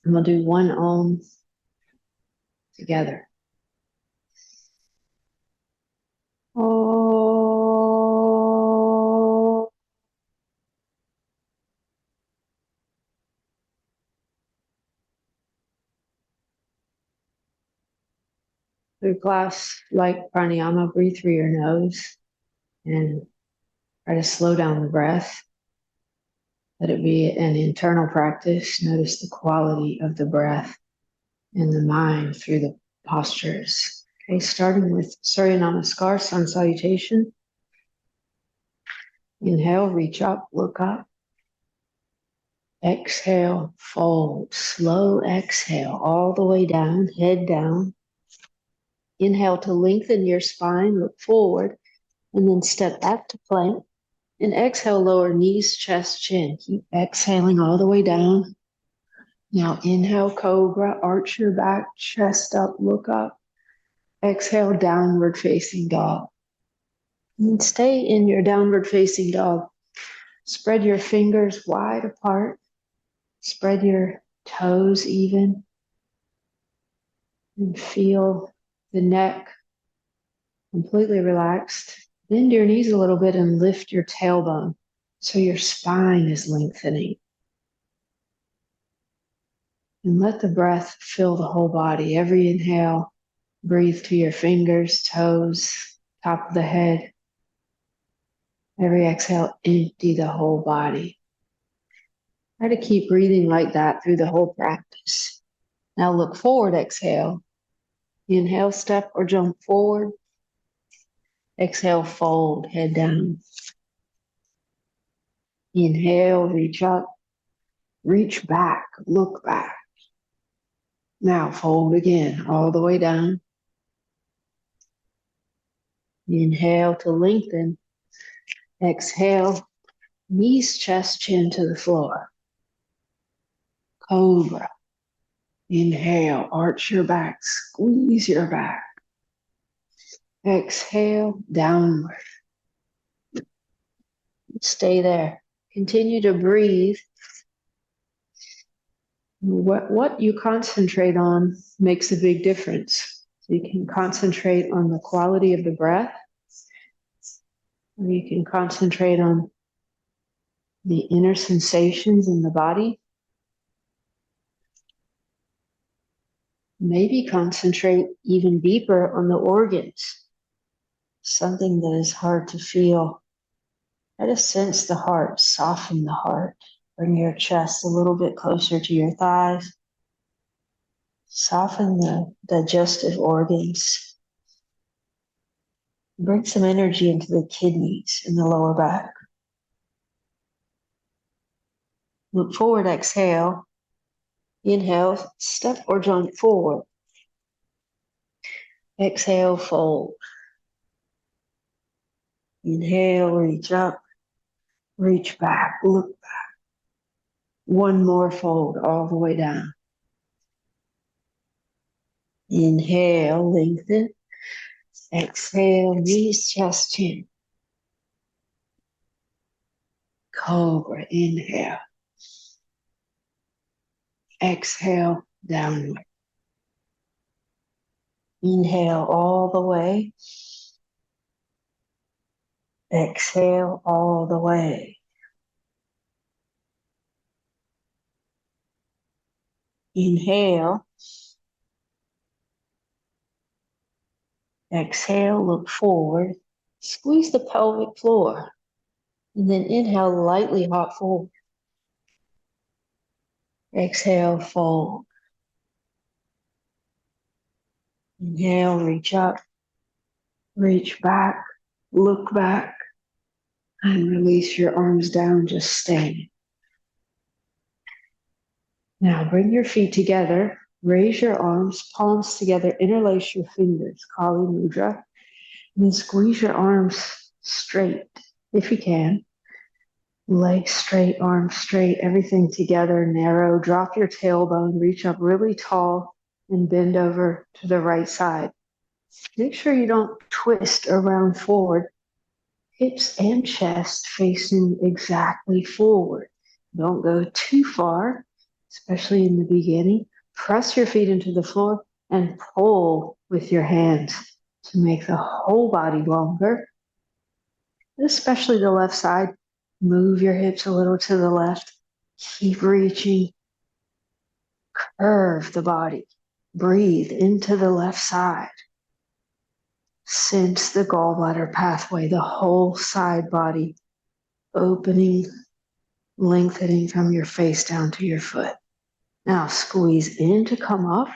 And we'll do one Om together. Oh. Through class, like pranayama, breathe through your nose and try to slow down the breath. Let it be an internal practice. Notice the quality of the breath and the mind through the postures. Okay, starting with Surya Namaskar, sun salutation. Inhale, reach up, look up. Exhale, fold. Slow exhale all the way down, head down. Inhale to lengthen your spine, look forward, and then step back to plank. And exhale, lower knees, chest, chin. Keep exhaling all the way down. Now inhale, cobra, arch your back, chest up, look up. Exhale, downward facing dog. And stay in your downward facing dog. Spread your fingers wide apart. Spread your toes even. And feel the neck completely relaxed. Bend your knees a little bit and lift your tailbone so your spine is lengthening. And let the breath fill the whole body. Every inhale, breathe to your fingers, toes, top of the head. Every exhale, empty the whole body. Try to keep breathing like that through the whole practice. Now look forward, exhale. Inhale, step or jump forward. Exhale, fold, head down. Inhale, reach up. Reach back, look back. Now fold again, all the way down. Inhale to lengthen. Exhale, knees, chest, chin to the floor. Cobra. Inhale, arch your back, squeeze your back. Exhale, downward. Stay there. Continue to breathe. What you concentrate on makes a big difference. So you can concentrate on the quality of the breath, or you can concentrate on the inner sensations in the body. Maybe concentrate even deeper on the organs, something that is hard to feel. Try to sense the heart, soften the heart. Bring your chest a little bit closer to your thighs. Soften the digestive organs. Bring some energy into the kidneys in the lower back. Look forward, exhale. Inhale, step or jump forward. Exhale, fold. Inhale, reach up, reach back, look back. One more fold all the way down. Inhale, lengthen. Exhale, knees, chest, chin. Cobra, inhale. Exhale, downward. Inhale all the way. Exhale all the way. Inhale. Exhale, look forward. Squeeze the pelvic floor. And then inhale, lightly hop forward. Exhale, fold. Inhale, reach up. Reach back. Look back. And release your arms down, just staying. Now bring your feet together. Raise your arms, palms together, interlace your fingers, Kali Mudra. And then squeeze your arms straight, if you can. Legs straight, arms straight, everything together, narrow. Drop your tailbone, reach up really tall, and bend over to the right side. Make sure you don't twist around forward. Hips and chest facing exactly forward. Don't go too far. especially in the beginning. Press your feet into the floor and pull with your hands to make the whole body longer, especially the left side. Move your hips a little to the left. Keep reaching. Curve the body. Breathe into the left side. Sense the gallbladder pathway, the whole side body opening, lengthening from your face down to your foot. Now squeeze in to come up.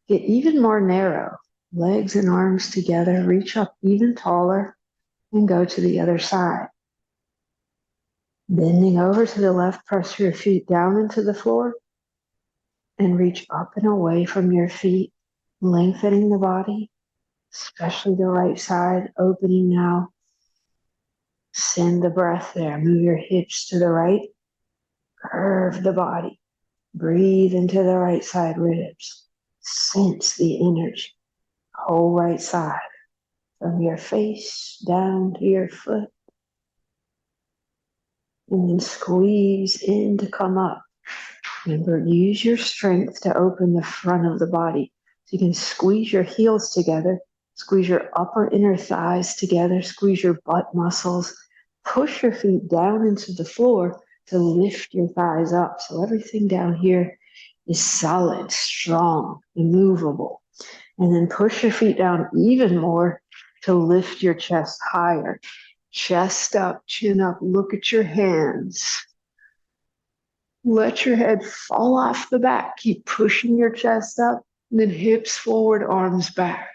Get even more narrow. Legs and arms together. Reach up even taller and go to the other side. Bending over to the left, press your feet down into the floor and reach up and away from your feet, lengthening the body, especially the right side, opening now. Send the breath there. Move your hips to the right. Curve the body. Breathe into the right side ribs. Sense the energy. Whole right side. From your face down to your foot. And then squeeze in to come up. Remember, use your strength to open the front of the body. So you can squeeze your heels together, squeeze your upper inner thighs together, squeeze your butt muscles, push your feet down into the floor to lift your thighs up. So everything down here is solid, strong, immovable. And then push your feet down even more to lift your chest higher. Chest up, chin up, look at your hands. Let your head fall off the back. Keep pushing your chest up, and then hips forward, arms back.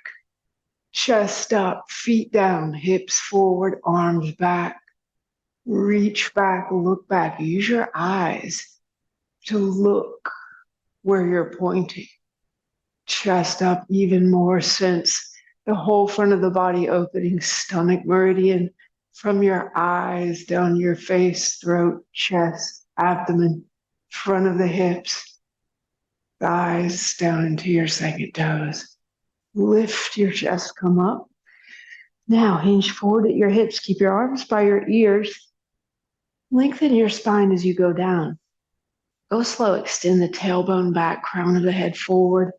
Chest up, feet down, hips forward, arms back. Reach back, look back. Use your eyes to look where you're pointing. Chest up even more, sense the whole front of the body opening, stomach meridian from your eyes down your face, throat, chest, abdomen, front of the hips, thighs down into your second toes. Lift your chest, come up. Now hinge forward at your hips. Keep your arms by your ears. Lengthen your spine as you go down. Go slow, extend the tailbone back, crown of the head forward,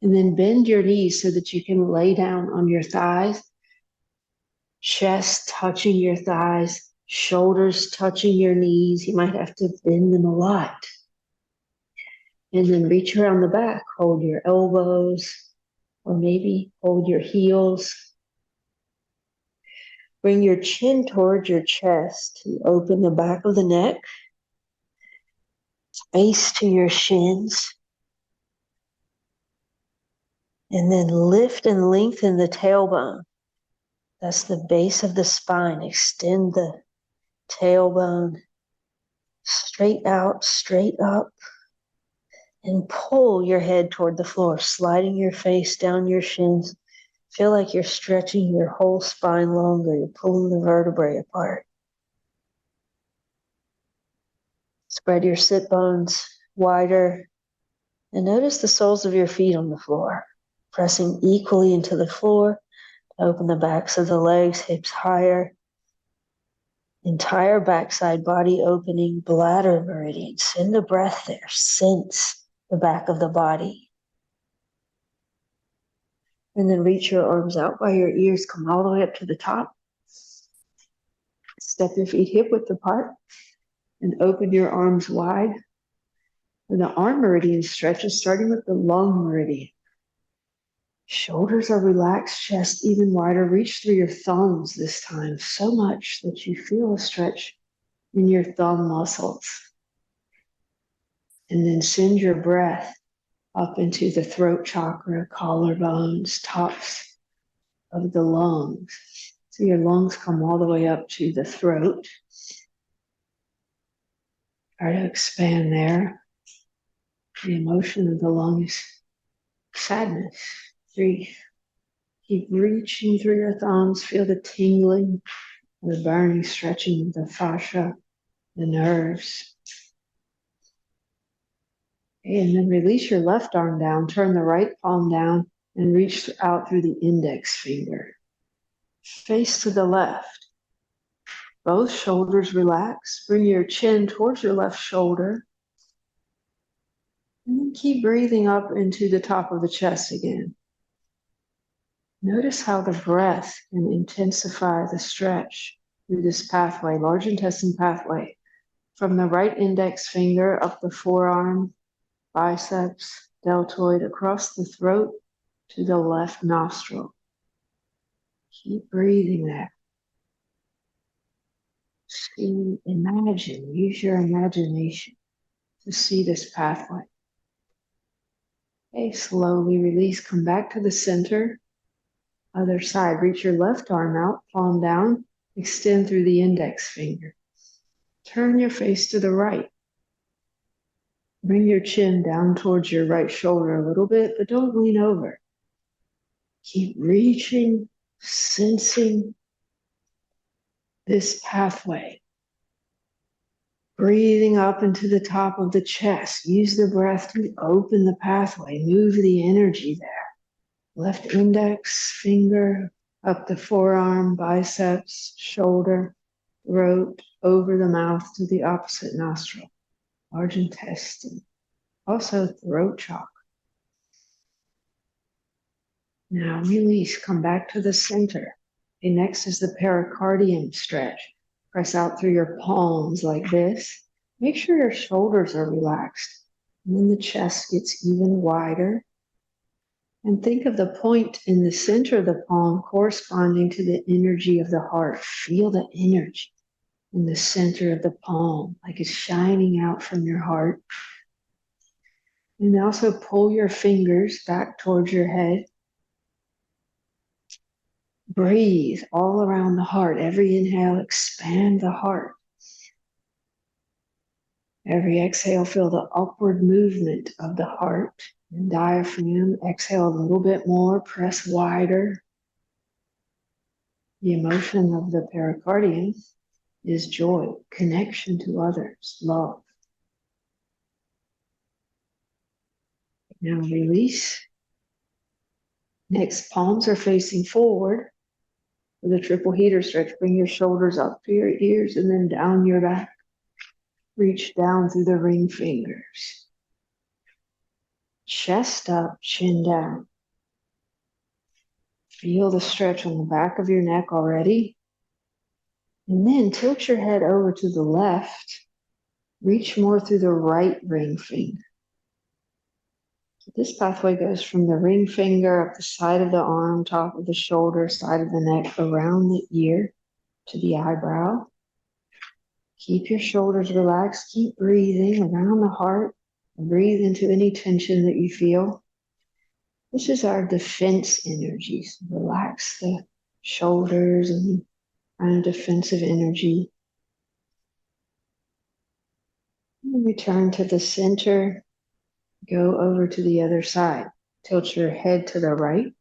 and then bend your knees so that you can lay down on your thighs. Chest touching your thighs, shoulders touching your knees. You might have to bend them a lot. And then reach around the back, hold your elbows, or maybe hold your heels. Bring your chin towards your chest to open the back of the neck. Face to your shins. And then lift and lengthen the tailbone. That's the base of the spine. Extend the tailbone straight out, straight up. And pull your head toward the floor, sliding your face down your shins. Feel like you're stretching your whole spine longer. You're pulling the vertebrae apart. Spread your sit bones wider. And notice the soles of your feet on the floor. Pressing equally into the floor. Open the backs of the legs, hips higher. Entire backside body opening, bladder meridian. Send the breath there. Sense the back of the body. And then reach your arms out by your ears. Come all the way up to the top. Step your feet hip width apart. And open your arms wide. And the arm meridian stretches, starting with the lung meridian. Shoulders are relaxed, chest even wider. Reach through your thumbs this time, so much that you feel a stretch in your thumb muscles. And then send your breath up into the throat chakra, collarbones, tops of the lungs. So your lungs come all the way up to the throat. Try to expand there. The emotion of the lung is sadness. 3. Keep reaching through your thumbs. Feel the tingling, the burning, stretching of the fascia, the nerves. Okay, and then release your left arm down. Turn the right palm down and reach out through the index finger. Face to the left. Both shoulders relax. Bring your chin towards your left shoulder. And then keep breathing up into the top of the chest again. Notice how the breath can intensify the stretch through this pathway, large intestine pathway, from the right index finger up the forearm, biceps, deltoid, across the throat to the left nostril. Keep breathing there. See, imagine, use your imagination to see this pathway. Okay, slowly release, come back to the center. Other side, reach your left arm out, palm down, extend through the index finger. Turn your face to the right. Bring your chin down towards your right shoulder a little bit, but don't lean over. Keep reaching, sensing this pathway. Breathing up into the top of the chest. Use the breath to open the pathway. Move the energy there. Left index finger up the forearm, biceps, shoulder, throat, over the mouth to the opposite nostril. Large intestine. Also throat chakra. Now release, come back to the center. Okay, next is the pericardium stretch. Press out through your palms like this. Make sure your shoulders are relaxed. And then the chest gets even wider. And think of the point in the center of the palm corresponding to the energy of the heart. Feel the energy in the center of the palm, like it's shining out from your heart. And also pull your fingers back towards your head. Breathe all around the heart. Every inhale, expand the heart. Every exhale, feel the upward movement of the heart and diaphragm. Exhale a little bit more, press wider. The emotion of the pericardium is joy, connection to others, love. Now release. Next, palms are facing forward. For the triple heater stretch, bring your shoulders up to your ears and then down your back. Reach down through the ring fingers. Chest up, chin down. Feel the stretch on the back of your neck already. And then tilt your head over to the left. Reach more through the right ring finger. So this pathway goes from the ring finger up the side of the arm, top of the shoulder, side of the neck, around the ear to the eyebrow. Keep your shoulders relaxed. Keep breathing around the heart. Breathe into any tension that you feel. This is our defense energies. Relax the shoulders and kind of defensive energy. And return to the center. Go over to the other side. Tilt your head to the right.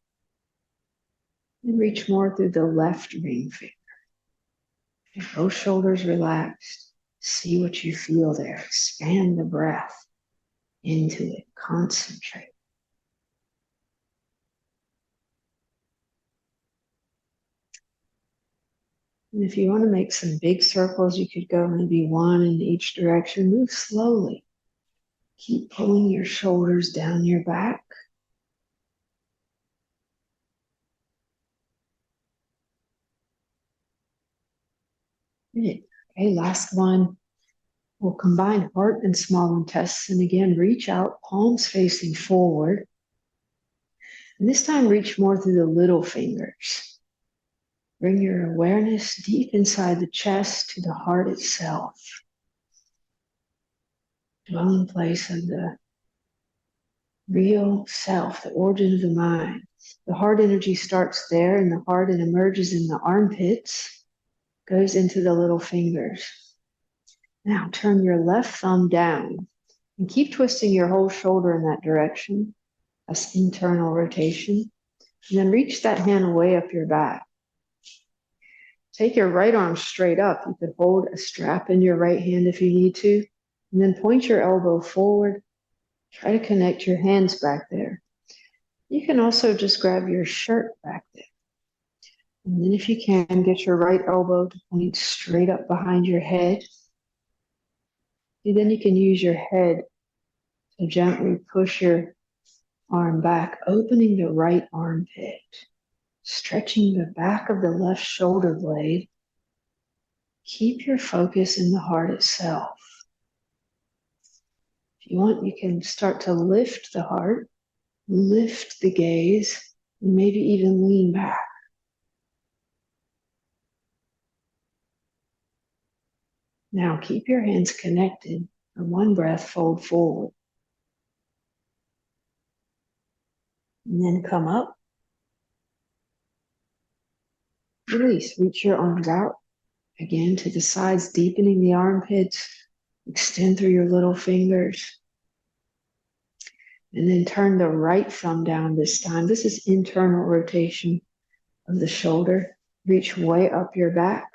And reach more through the left ring finger. Both shoulders relaxed. See what you feel there. Expand the breath into it. Concentrate. And if you want to make some big circles, you could go maybe one in each direction. Move slowly. Keep pulling your shoulders down your back. Okay, last one. We'll combine heart and small intestine. Again, reach out, palms facing forward. And this time, reach more through the little fingers. Bring your awareness deep inside the chest to the heart itself. Dwelling place of the real self, the origin of the mind. The heart energy starts there in the heart and emerges in the armpits, goes into the little fingers. Now turn your left thumb down and keep twisting your whole shoulder in that direction. That's internal rotation. And then reach that hand way up your back. Take your right arm straight up. You could hold a strap in your right hand if you need to. And then point your elbow forward. Try to connect your hands back there. You can also just grab your shirt back there. And then if you can, get your right elbow to point straight up behind your head. And then you can use your head So gently push your arm back, opening the right armpit, stretching the back of the left shoulder blade. Keep your focus in the heart itself. If you want, you can start to lift the heart, lift the gaze, and maybe even lean back. Now keep your hands connected. On one breath, fold forward. And then come up. Release. Reach your arms out. Again to the sides, deepening the armpits. Extend through your little fingers. And then turn the right thumb down this time. This is internal rotation of the shoulder. Reach way up your back.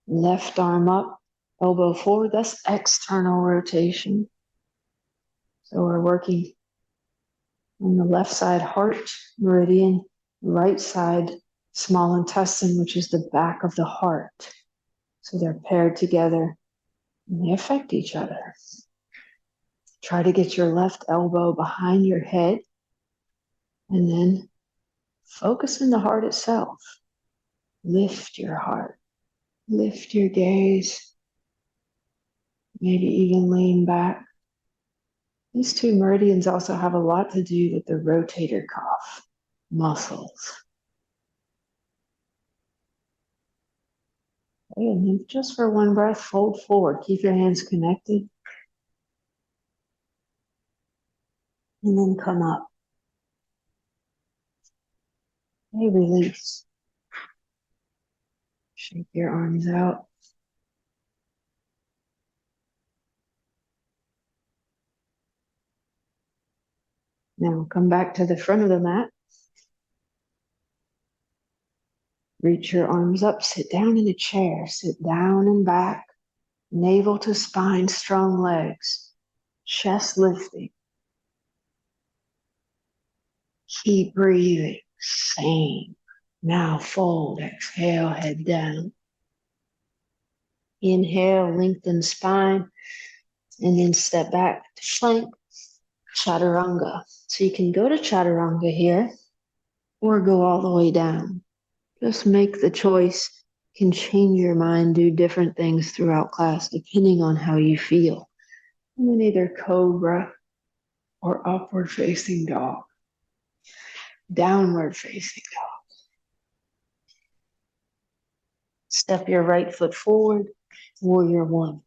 Left arm up. Elbow forward. That's external rotation. So we're working on the left side heart meridian, right side small intestine, which is the back of the heart. So they're paired together and they affect each other. Try to get your left elbow behind your head and then focus in the heart itself. Lift your heart, lift your gaze, maybe even lean back. These two meridians also have a lot to do with the rotator cuff muscles. Okay, and then just for one breath, fold forward. Keep your hands connected. And then come up. Okay, release. Shake your arms out. Now come back to the front of the mat. Reach your arms up, sit down in a chair, sit down and back, navel to spine, strong legs, chest lifting. Keep breathing, same. Now fold, exhale, head down. Inhale, lengthen spine, and then step back to plank, chaturanga. So you can go to chaturanga here or go all the way down. Just make the choice. You can change your mind, do different things throughout class depending on how you feel. And then either cobra or upward facing dog, downward facing dog. Step your right foot forward, warrior one.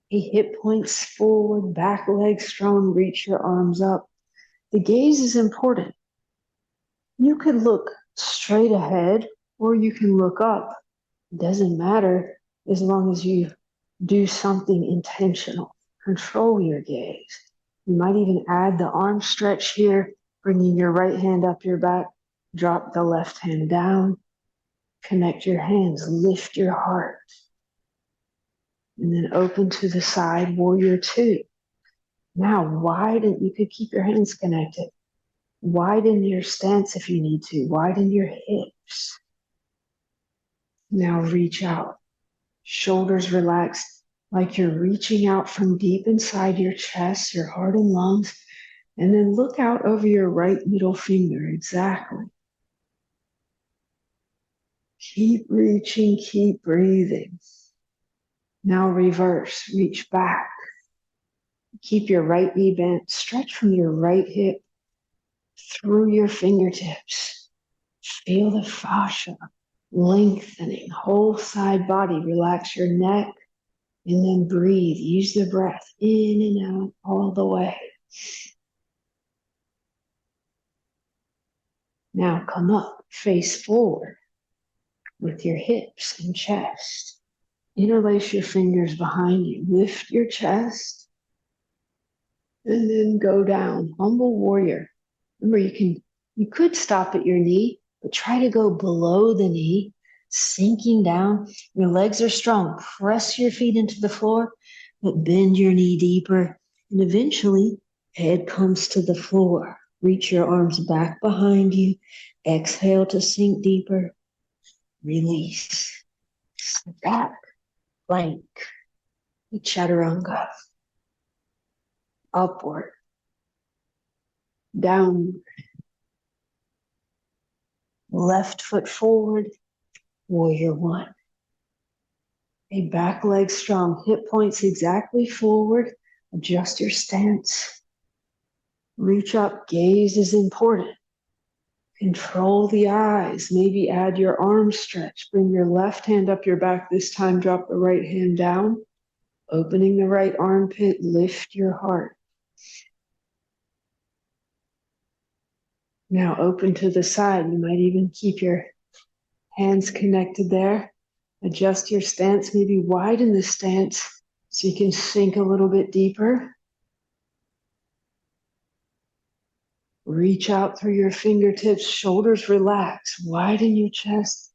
Hip points forward, back leg strong, reach your arms up. The gaze is important. You could look straight ahead or you can look up. It doesn't matter as long as you do something intentional. Control your gaze. You might even add the arm stretch here, bringing your right hand up your back, drop the left hand down, connect your hands, lift your heart, and then open to the side, warrior two. Now widen, you could keep your hands connected. Widen your stance if you need to, widen your hips. Now reach out, shoulders relaxed, like you're reaching out from deep inside your chest, your heart and lungs, and then look out over your right middle finger, exactly. Keep reaching, keep breathing. Now reverse, reach back. Keep your right knee bent, stretch from your right hip through your fingertips. Feel the fascia lengthening, whole side body, relax your neck, and then breathe. Use the breath in and out all the way. Now come up, face forward with your hips and chest. Interlace your fingers behind you. Lift your chest and then go down. Humble warrior. Remember, you could stop at your knee, but try to go below the knee, sinking down. Your legs are strong. Press your feet into the floor, but bend your knee deeper. And eventually, head comes to the floor. Reach your arms back behind you. Exhale to sink deeper. Release. Step back. Plank. Chaturanga. upward, downward, left foot forward, warrior one. A back leg strong, hip points exactly forward, adjust your stance. Reach up, gaze is important. Control the eyes, maybe add your arm stretch. Bring your left hand up your back, this time drop the right hand down. Opening the right armpit, lift your heart. Now open to the side. You might even keep your hands connected there. Adjust your stance, maybe widen the stance so you can sink a little bit deeper. Reach out through your fingertips, shoulders relax, widen your chest.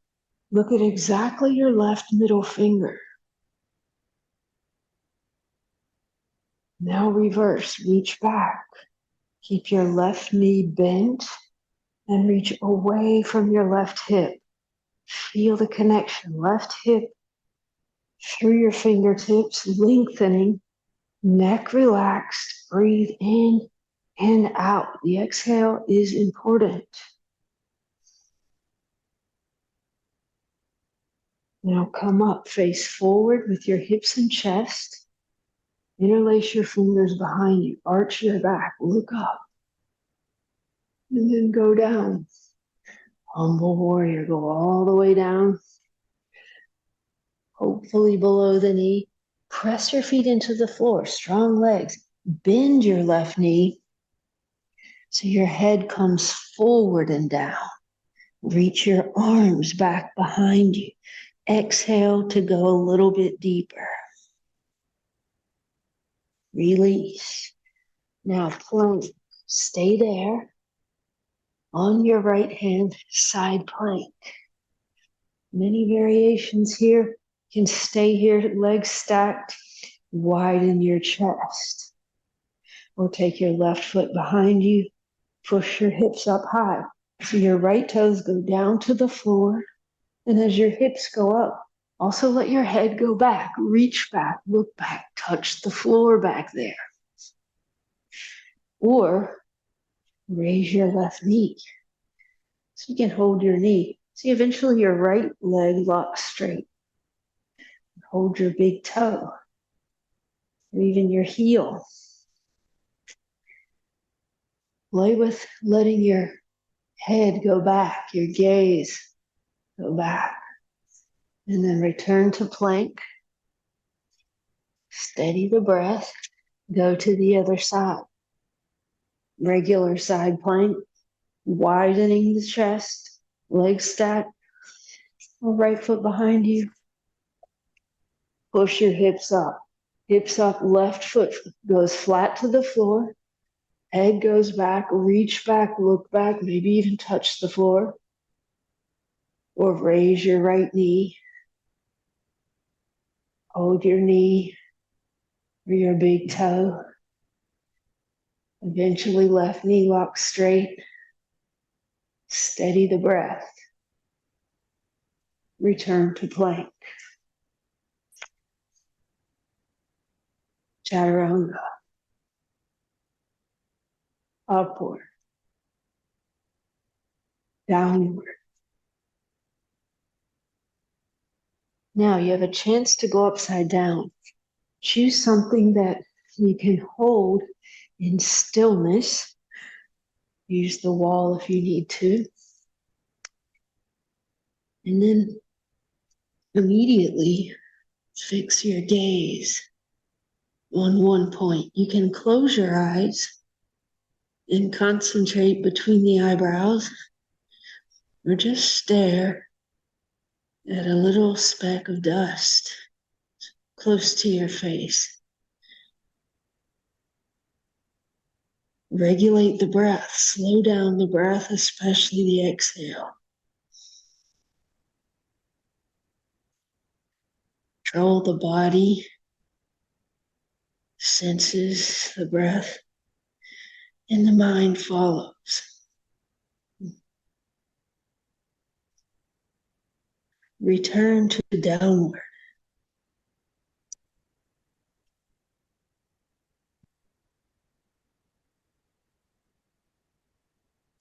Look at exactly your left middle finger. Now reverse, reach back. Keep your left knee bent and reach away from your left hip. Feel the connection, left hip through your fingertips, lengthening, neck relaxed, breathe in and out. The exhale is important. Now come up, face forward with your hips and chest. Interlace your fingers behind you, arch your back, look up, and then go down. Humble warrior, go all the way down, hopefully below the knee. Press your feet into the floor, strong legs. Bend your left knee so your head comes forward and down. Reach your arms back behind you. Exhale to go a little bit deeper. Release. Now plank. Stay there. On your right hand, side plank. Many variations here. You can stay here, legs stacked. Widen your chest. Or take your left foot behind you. Push your hips up high. So your right toes go down to the floor. And as your hips go up, also let your head go back. Reach back, look back, touch the floor back there. Or raise your left knee. So you can hold your knee. See, eventually your right leg locks straight. Hold your big toe, or even your heel. Play with letting your head go back, your gaze go back. And then return to plank. Steady the breath. Go to the other side. Regular side plank. Widening the chest. Legs stacked. Right foot behind you. Push your hips up. Hips up, left foot goes flat to the floor. Head goes back, reach back, look back, maybe even touch the floor. Or raise your right knee. Hold your knee or your big toe. Eventually left knee locks straight. Steady the breath. Return to plank. Chaturanga. Upward. Downward. Now you have a chance to go upside down. Choose something that you can hold in stillness. Use the wall if you need to. And then immediately fix your gaze on one point. You can close your eyes and concentrate between the eyebrows, or just stare at a little speck of dust close to your face. Regulate the breath. Slow down the breath, especially the exhale. Control the body, senses the breath, and the mind follows. Return to downward.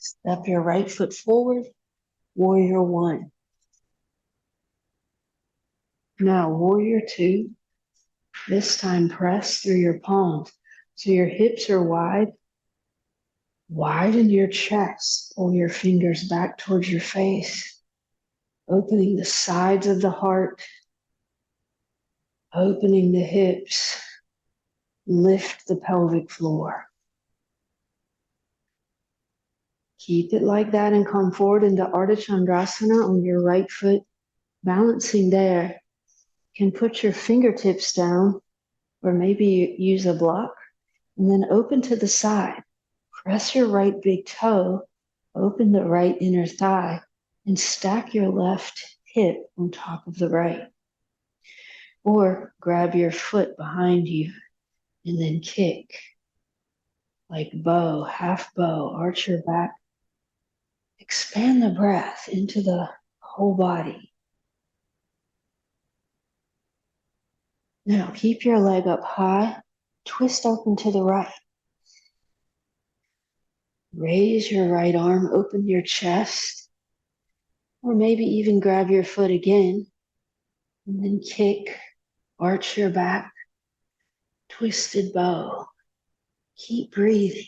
Step your right foot forward, warrior one. Now warrior two. This time press through your palms. So your hips are wide. Widen your chest. Pull your fingers back towards your face. Opening the sides of the heart. Opening the hips. Lift the pelvic floor. Keep it like that and come forward into Ardha Chandrasana on your right foot. Balancing there. You can put your fingertips down or maybe use a block and then open to the side. Press your right big toe, open the right inner thigh, and stack your left hip on top of the right. Or grab your foot behind you and then kick. Like bow, half bow, arch your back. Expand the breath into the whole body. Now keep your leg up high, twist open to the right. Raise your right arm, open your chest, or maybe even grab your foot again, and then kick, arch your back, twisted bow. Keep breathing.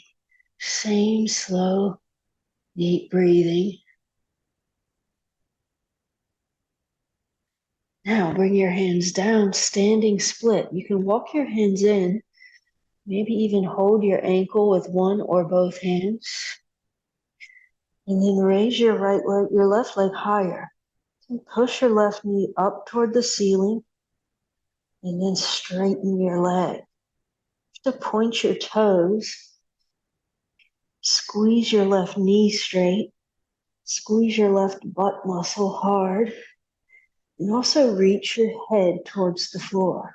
Same slow, deep breathing. Now bring your hands down, standing split. You can walk your hands in, maybe even hold your ankle with one or both hands. And then raise your left leg higher. And push your left knee up toward the ceiling. And then straighten your leg. You have to point your toes. Squeeze your left knee straight. Squeeze your left butt muscle hard. And also reach your head towards the floor.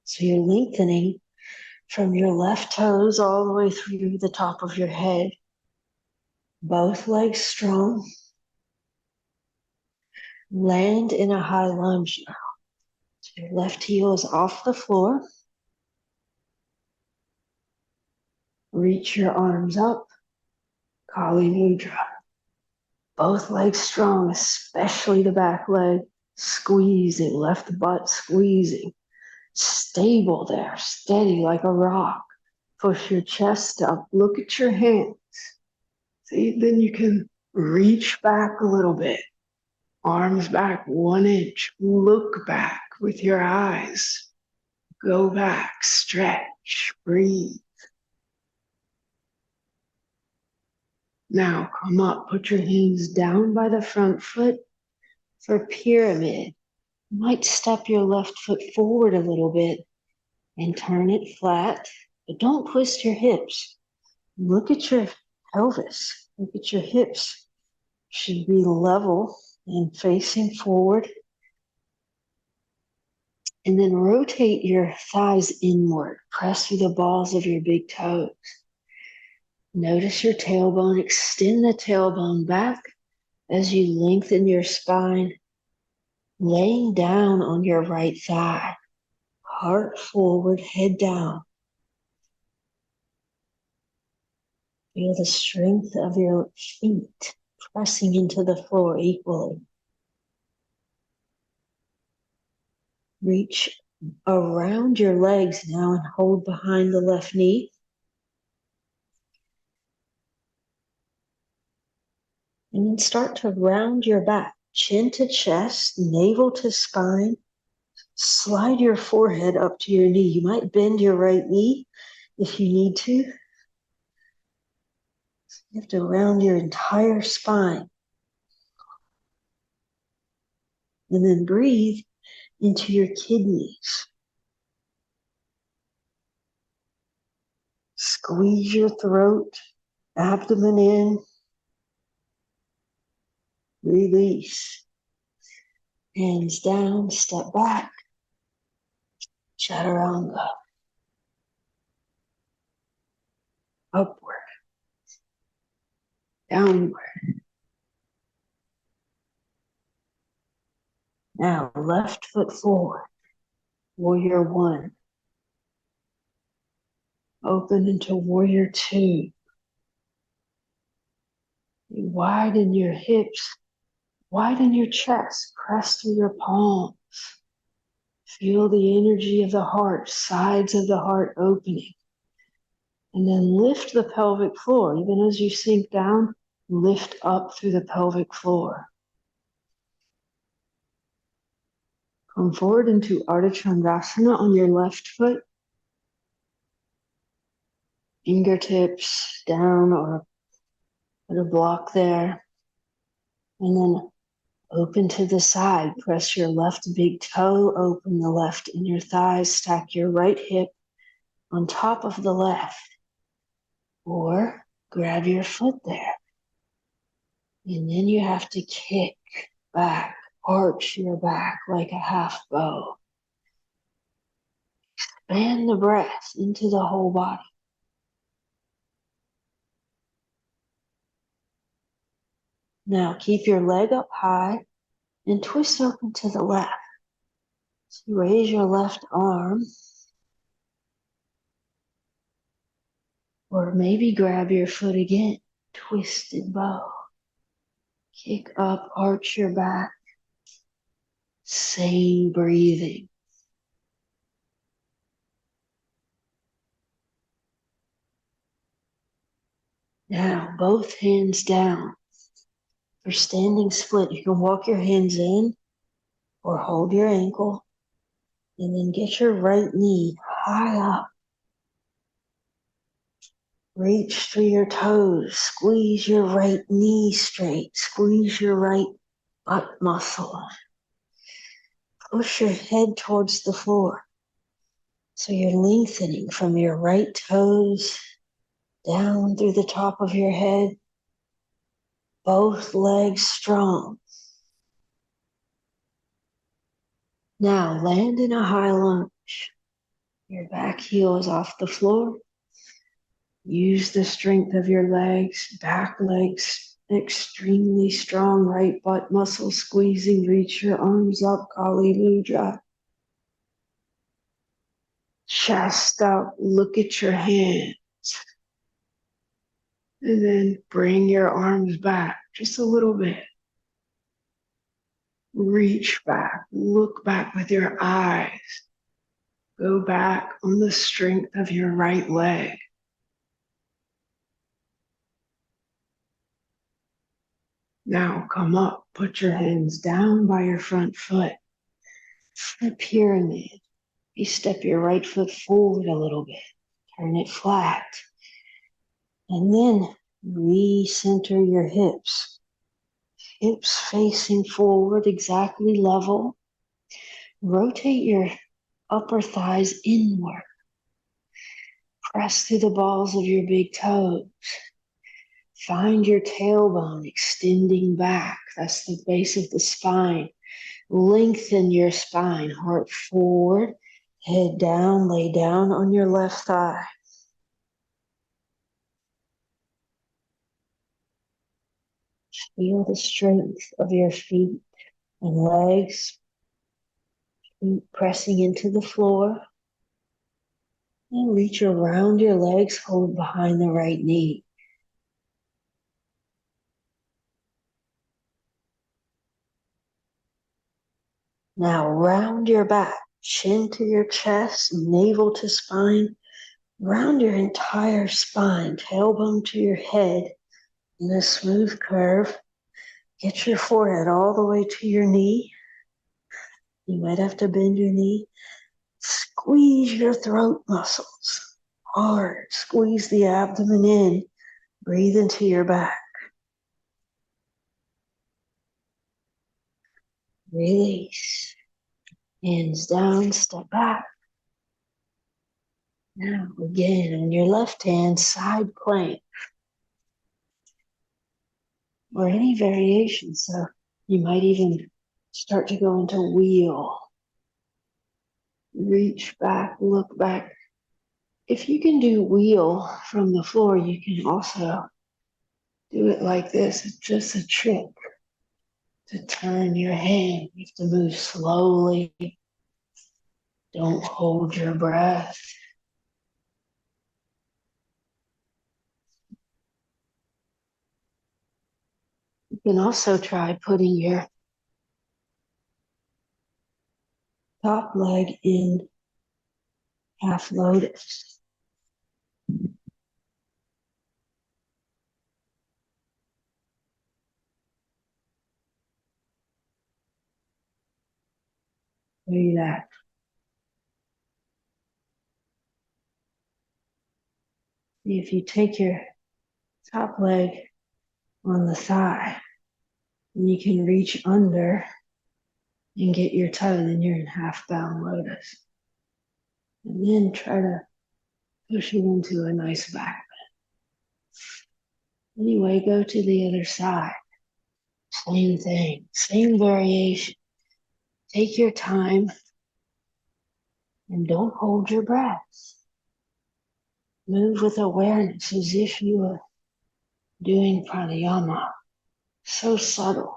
So you're lengthening from your left toes all the way through the top of your head. Both legs strong. Land in a high lunge now. So your left heel is off the floor. Reach your arms up. Kali Mudra. Both legs strong, especially the back leg. Squeezing, left butt squeezing. Stable there, steady like a rock. Push your chest up. Look at your hands. See, then you can reach back a little bit. Arms back 1 inch. Look back with your eyes. Go back, stretch, breathe. Now come up, put your hands down by the front foot for pyramid. You might step your left foot forward a little bit and turn it flat, but don't twist your hips. Look at your pelvis. Look at your hips. Should be level and facing forward. And then rotate your thighs inward. Press through the balls of your big toes. Notice your tailbone. Extend the tailbone back as you lengthen your spine. Laying down on your right thigh. Heart forward, head down. Feel the strength of your feet pressing into the floor equally. Reach around your legs now and hold behind the left knee. And then start to round your back, chin to chest, navel to spine. Slide your forehead up to your knee. You might bend your right knee if you need to. You have to round your entire spine. And then breathe into your kidneys. Squeeze your throat, abdomen in. Release. Hands down, step back. Chaturanga. Upward. Downward. Now left foot forward. Warrior one. Open into warrior two. You widen your hips, widen your chest, press through your palms. Feel the energy of the heart, sides of the heart opening. And then lift the pelvic floor. Even as you sink down, lift up through the pelvic floor. Come forward into Ardha Chandrasana on your left foot. Fingertips down or put a block there. And then open to the side. Press your left big toe, open the left inner thigh, stack your right hip on top of the left. Or grab your foot there. And then you have to kick back, arch your back like a half bow. Expand the breath into the whole body. Now keep your leg up high and twist open to the left. So raise your left arm. Or maybe grab your foot again. Twisted bow. Kick up, arch your back. Same breathing. Now, both hands down. For standing split, you can walk your hands in or hold your ankle. And then get your right knee high up. Reach through your toes. Squeeze your right knee straight. Squeeze your right butt muscle. Push your head towards the floor. So you're lengthening from your right toes down through the top of your head. Both legs strong. Now land in a high lunge. Your back heel is off the floor. Use the strength of your legs, back legs, extremely strong right butt muscle squeezing. Reach your arms up, Kali Mudra. Chest out, look at your hands. And then bring your arms back just a little bit. Reach back, look back with your eyes. Go back on the strength of your right leg. Now come up, put your hands down by your front foot. A pyramid. You step your right foot forward a little bit. Turn it flat. And then recenter your hips. Hips facing forward, exactly level. Rotate your upper thighs inward. Press through the balls of your big toes. Find your tailbone extending back. That's the base of the spine. Lengthen your spine. Heart forward. Head down. Lay down on your left thigh. Feel the strength of your feet and legs. Feet pressing into the floor. And reach around your legs. Hold behind the right knee. Now round your back, chin to your chest, navel to spine. Round your entire spine, tailbone to your head in a smooth curve. Get your forehead all the way to your knee. You might have to bend your knee. Squeeze your throat muscles hard. Squeeze the abdomen in. Breathe into your back. Release. Hands down, step back. Now again, on your left hand, side plank. Or any variation. So you might even start to go into wheel. Reach back, look back. If you can do wheel from the floor, you can also do it like this. It's just a trick to turn your hand. You have to move slowly. Don't hold your breath. You can also try putting your top leg in half lotus. Do that. If you take your top leg on the thigh, and you can reach under and get your toe, then you're in half bound lotus. And then try to push it into a nice back bend. Anyway, go to the other side. Same thing, same variation. Take your time and don't hold your breath. Move with awareness as if you were doing pranayama. So subtle.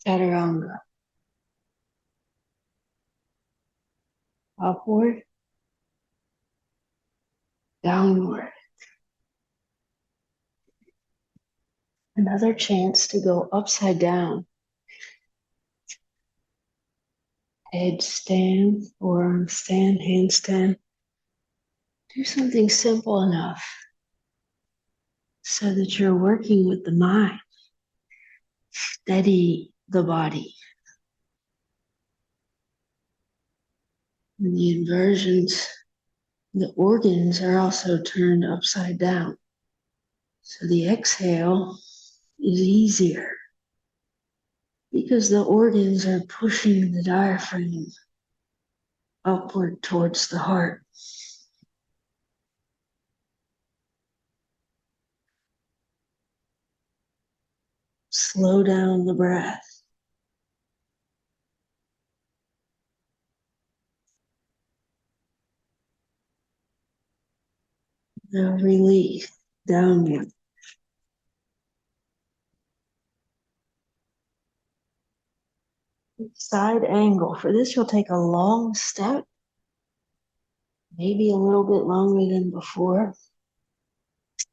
Chaturanga. Upward, downward. Another chance to go upside down. Headstand, forearm stand, handstand. Do something simple enough so that you're working with the mind. Steady the body. And the inversions, the organs are also turned upside down. So the exhale is easier because the organs are pushing the diaphragm upward towards the heart. Slow down the breath. The release downward. Side angle. For this, you'll take a long step, maybe a little bit longer than before,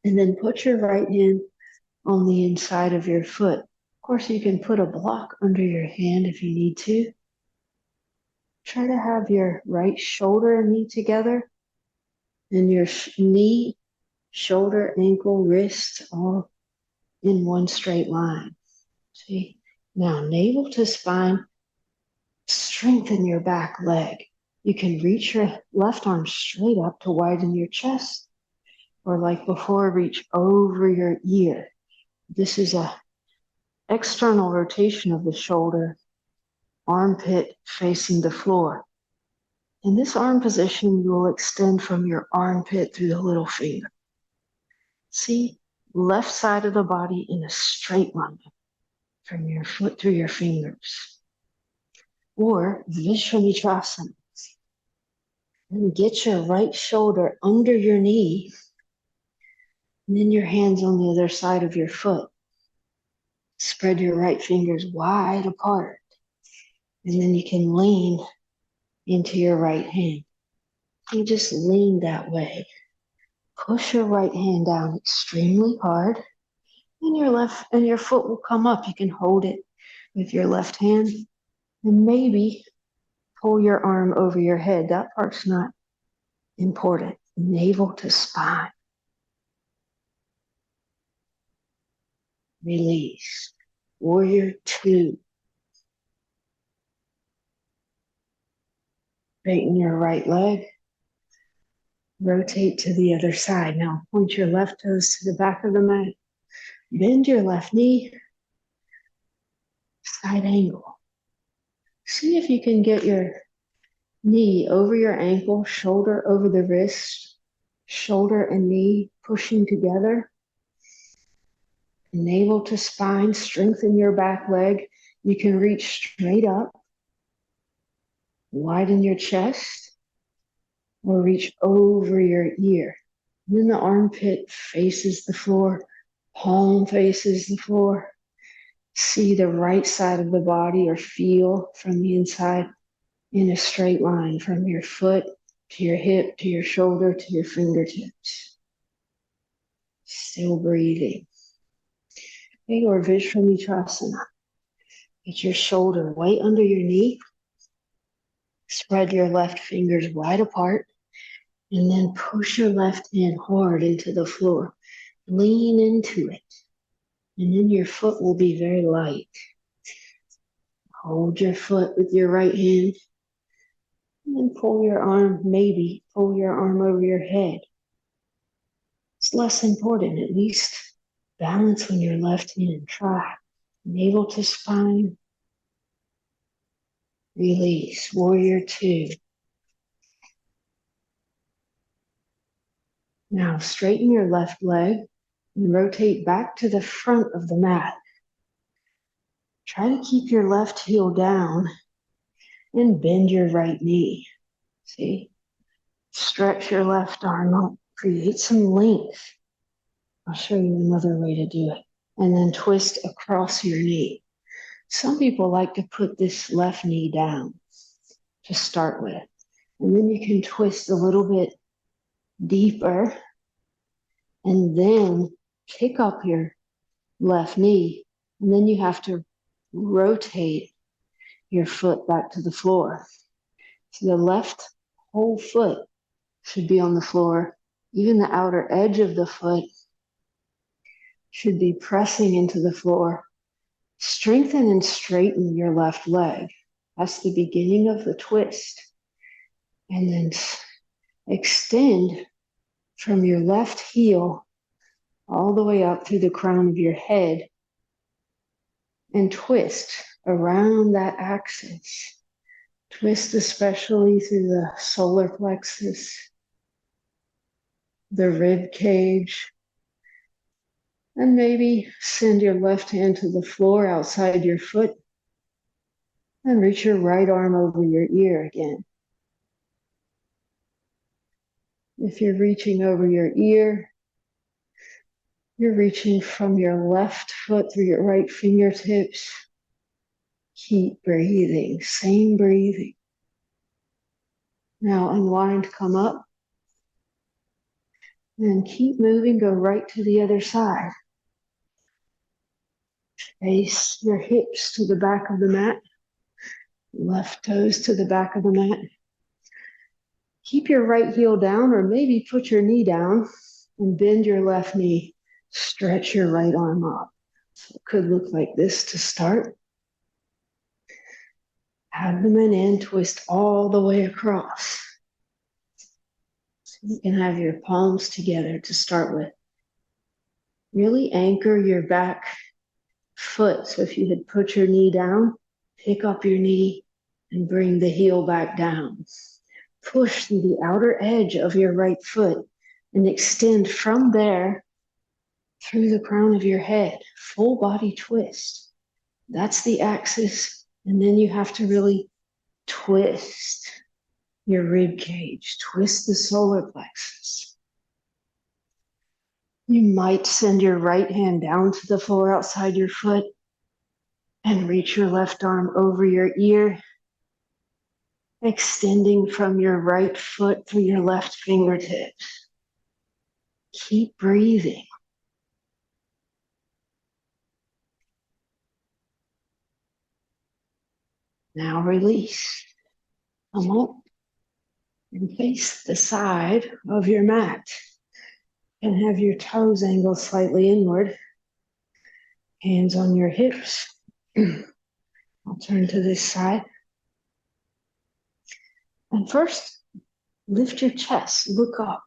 and then put your right hand on the inside of your foot. Of course, you can put a block under your hand if you need to. Try to have your right shoulder and knee together, and your knee, shoulder, ankle, wrist, all in one straight line. See? Now, navel to spine, strengthen your back leg. You can reach your left arm straight up to widen your chest, or like before, reach over your ear. This is a external rotation of the shoulder, armpit facing the floor. In this arm position, you will extend from your armpit through the little finger. See, left side of the body in a straight line from your foot through your fingers. Or Vishwamitrasana. And get your right shoulder under your knee, and then your hands on the other side of your foot. Spread your right fingers wide apart, and then you can lean into your right hand. You just lean that way. Push your right hand down extremely hard, and your foot will come up. You can hold it with your left hand, and maybe pull your arm over your head. That part's not important. Navel to spine. Release. Warrior 2. Straighten your right leg. Rotate to the other side. Now point your left toes to the back of the mat. Bend your left knee. Side angle. See if you can get your knee over your ankle, shoulder over the wrist, shoulder and knee pushing together. Navel to spine, strengthen your back leg. You can reach straight up, widen your chest, or reach over your ear. And then the armpit faces the floor. Palm faces the floor. See the right side of the body or feel from the inside in a straight line from your foot to your hip, to your shoulder, to your fingertips. Still breathing. Okay, or Vishramitrasana. Get your shoulder right under your knee. Spread your left fingers wide apart. And then push your left hand hard into the floor. Lean into it. And then your foot will be very light. Hold your foot with your right hand. And then pull your arm, maybe pull your arm over your head. It's less important, at least balance on your left hand. Try. Navel to spine. Release. Warrior two. Now straighten your left leg and rotate back to the front of the mat. Try to keep your left heel down and bend your right knee. See? Stretch your left arm up. Create some length. I'll show you another way to do it. And then twist across your knee. Some people like to put this left knee down to start with. And then you can twist a little bit deeper and then kick up your left knee. And then you have to rotate your foot back to the floor. So the left whole foot should be on the floor. Even the outer edge of the foot should be pressing into the floor. Strengthen and straighten your left leg. That's the beginning of the twist. And then extend from your left heel all the way up through the crown of your head and twist around that axis. Twist especially through the solar plexus, the rib cage, and maybe send your left hand to the floor outside your foot and reach your right arm over your ear again. If you're reaching over your ear, you're reaching from your left foot through your right fingertips. Keep breathing, same breathing. Now unwind, come up. And keep moving, go right to the other side. Face your hips to the back of the mat. Left toes to the back of the mat. Keep your right heel down, or maybe put your knee down and bend your left knee. Stretch your right arm up. So it could look like this to start. Abdomen in, twist all the way across. So you can have your palms together to start with. Really anchor your back foot. So if you had put your knee down, pick up your knee and bring the heel back down. Push through the outer edge of your right foot and extend from there through the crown of your head. Full body twist. That's the axis. And then you have to really twist your rib cage, twist the solar plexus. You might send your right hand down to the floor outside your foot and reach your left arm over your ear, extending from your right foot through your left fingertips. Keep breathing. Now release. Come up and face the side of your mat and have your toes angled slightly inward. Hands on your hips. I'll turn to this side. And first, lift your chest, look up.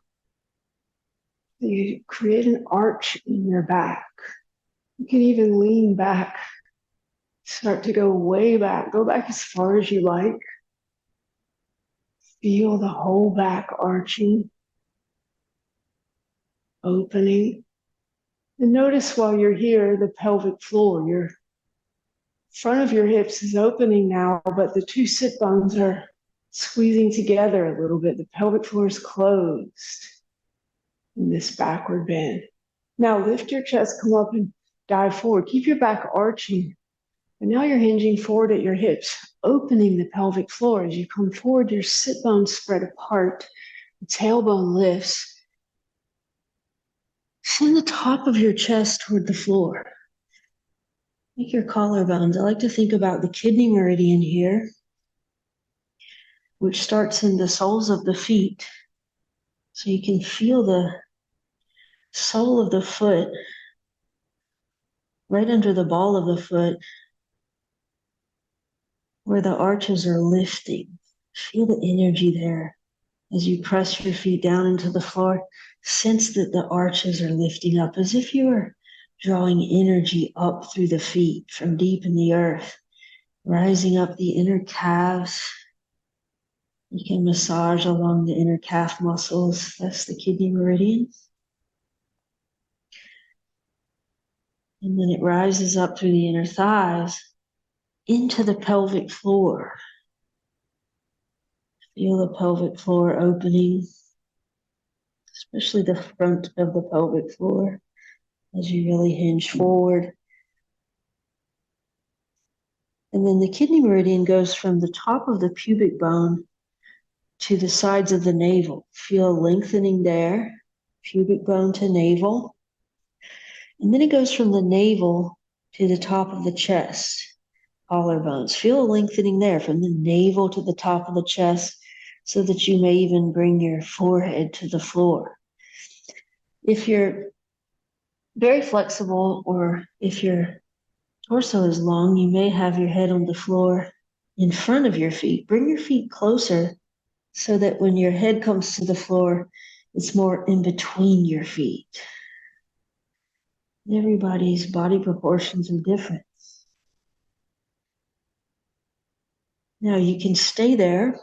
You create an arch in your back. You can even lean back. Start to go way back. Go back as far as you like. Feel the whole back arching, opening. And notice while you're here, the pelvic floor. Your front of your hips is opening now, but the two sit bones are squeezing together a little bit. The pelvic floor is closed in this backward bend. Now lift your chest, come up and dive forward. Keep your back arching. And now you're hinging forward at your hips, opening the pelvic floor. As you come forward, your sit bones spread apart. The tailbone lifts. Send the top of your chest toward the floor. Make your collarbones. I like to think about the kidney meridian here, which starts in the soles of the feet. So you can feel the sole of the foot right under the ball of the foot where the arches are lifting. Feel the energy there. As you press your feet down into the floor, sense that the arches are lifting up as if you were drawing energy up through the feet from deep in the earth, rising up the inner calves. You can massage along the inner calf muscles. That's the kidney meridian. And then it rises up through the inner thighs into the pelvic floor. Feel the pelvic floor opening, especially the front of the pelvic floor as you really hinge forward. And then the kidney meridian goes from the top of the pubic bone to the sides of the navel. Feel lengthening there, pubic bone to navel. And then it goes from the navel to the top of the chest, collarbones. Feel a lengthening there from the navel to the top of the chest so that you may even bring your forehead to the floor. If you're very flexible or if your torso is long, you may have your head on the floor in front of your feet. Bring your feet closer so that when your head comes to the floor, it's more in between your feet. Everybody's body proportions are different. Now you can stay there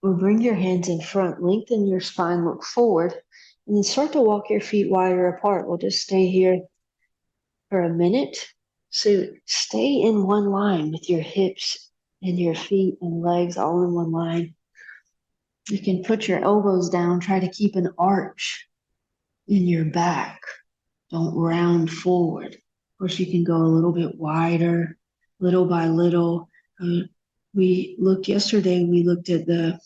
or bring your hands in front, lengthen your spine, look forward, and then start to walk your feet wider apart. We'll just stay here for a minute. So stay in one line with your hips and your feet and legs all in one line. You can put your elbows down, try to keep an arch in your back. Don't round forward. Of course, you can go a little bit wider, little by little. We looked at the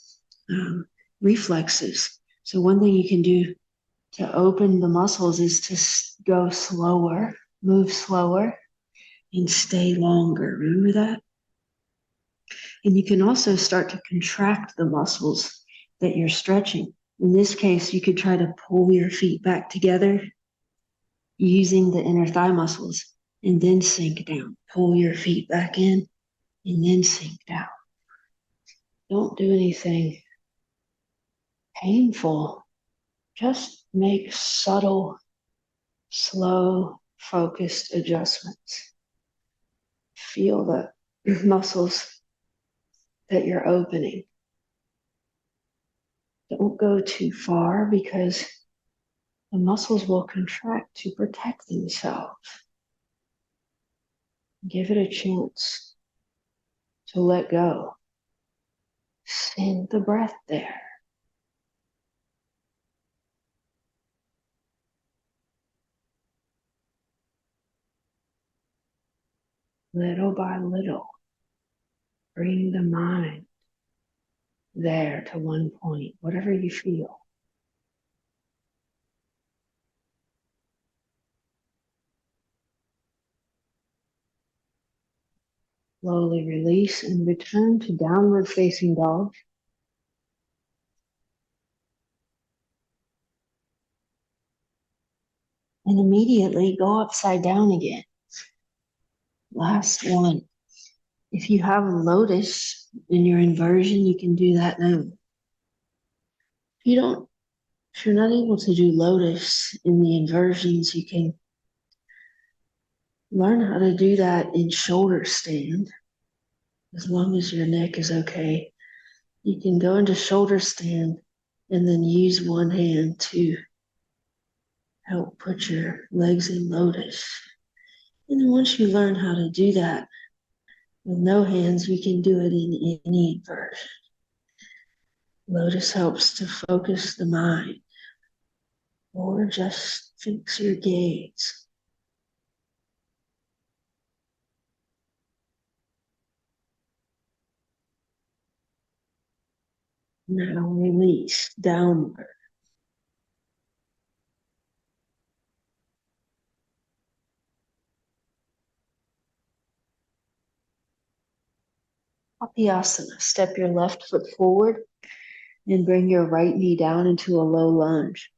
reflexes. So one thing you can do to open the muscles is to go slower, move slower, and stay longer. Remember that? And you can also start to contract the muscles that you're stretching. In this case, you could try to pull your feet back together using the inner thigh muscles and then sink down. Pull your feet back in and then sink down. Don't do anything painful. Just make subtle, slow, focused adjustments. Feel the muscles that you're opening. Don't go too far because the muscles will contract to protect themselves. Give it a chance to let go. Send the breath there. Little by little, bring the mind there to one point, whatever you feel. Slowly release and return to downward facing dog. And immediately go upside down again. Last one. If you have a lotus in your inversion, you can do that now. If you're not able to do lotus in the inversions, you can learn how to do that in shoulder stand. As long as your neck is okay, you can go into shoulder stand and then use one hand to help put your legs in lotus. And then once you learn how to do that with no hands, we can do it in any inversion. Lotus helps to focus the mind or just Fix your gaze. Now release downward. Papiasana. Step your left foot forward and bring your right knee down into a low lunge.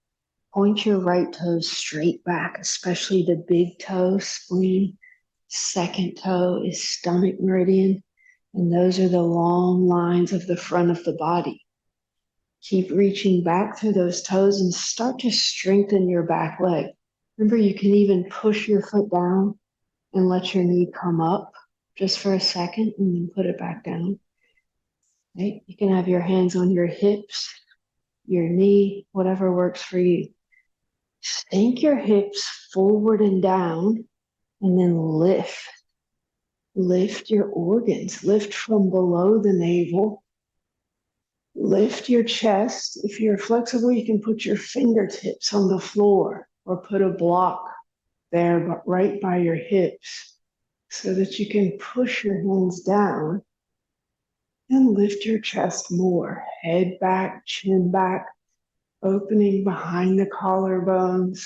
Point your right toes straight back, especially the big toe, spleen. Second toe is stomach meridian, and those are the long lines of the front of the body. Keep reaching back through those toes and start to strengthen your back leg. Remember, you can even push your foot down and let your knee come up just for a second and then put it back down. Right? You can have your hands on your hips, your knee, whatever works for you. Sink your hips forward and down and then lift. Lift your organs. Lift from below the navel. Lift your chest. If you're flexible, you can put your fingertips on the floor or put a block there but right by your hips so that you can push your hands down and lift your chest more. Head back, chin back, opening behind the collarbones.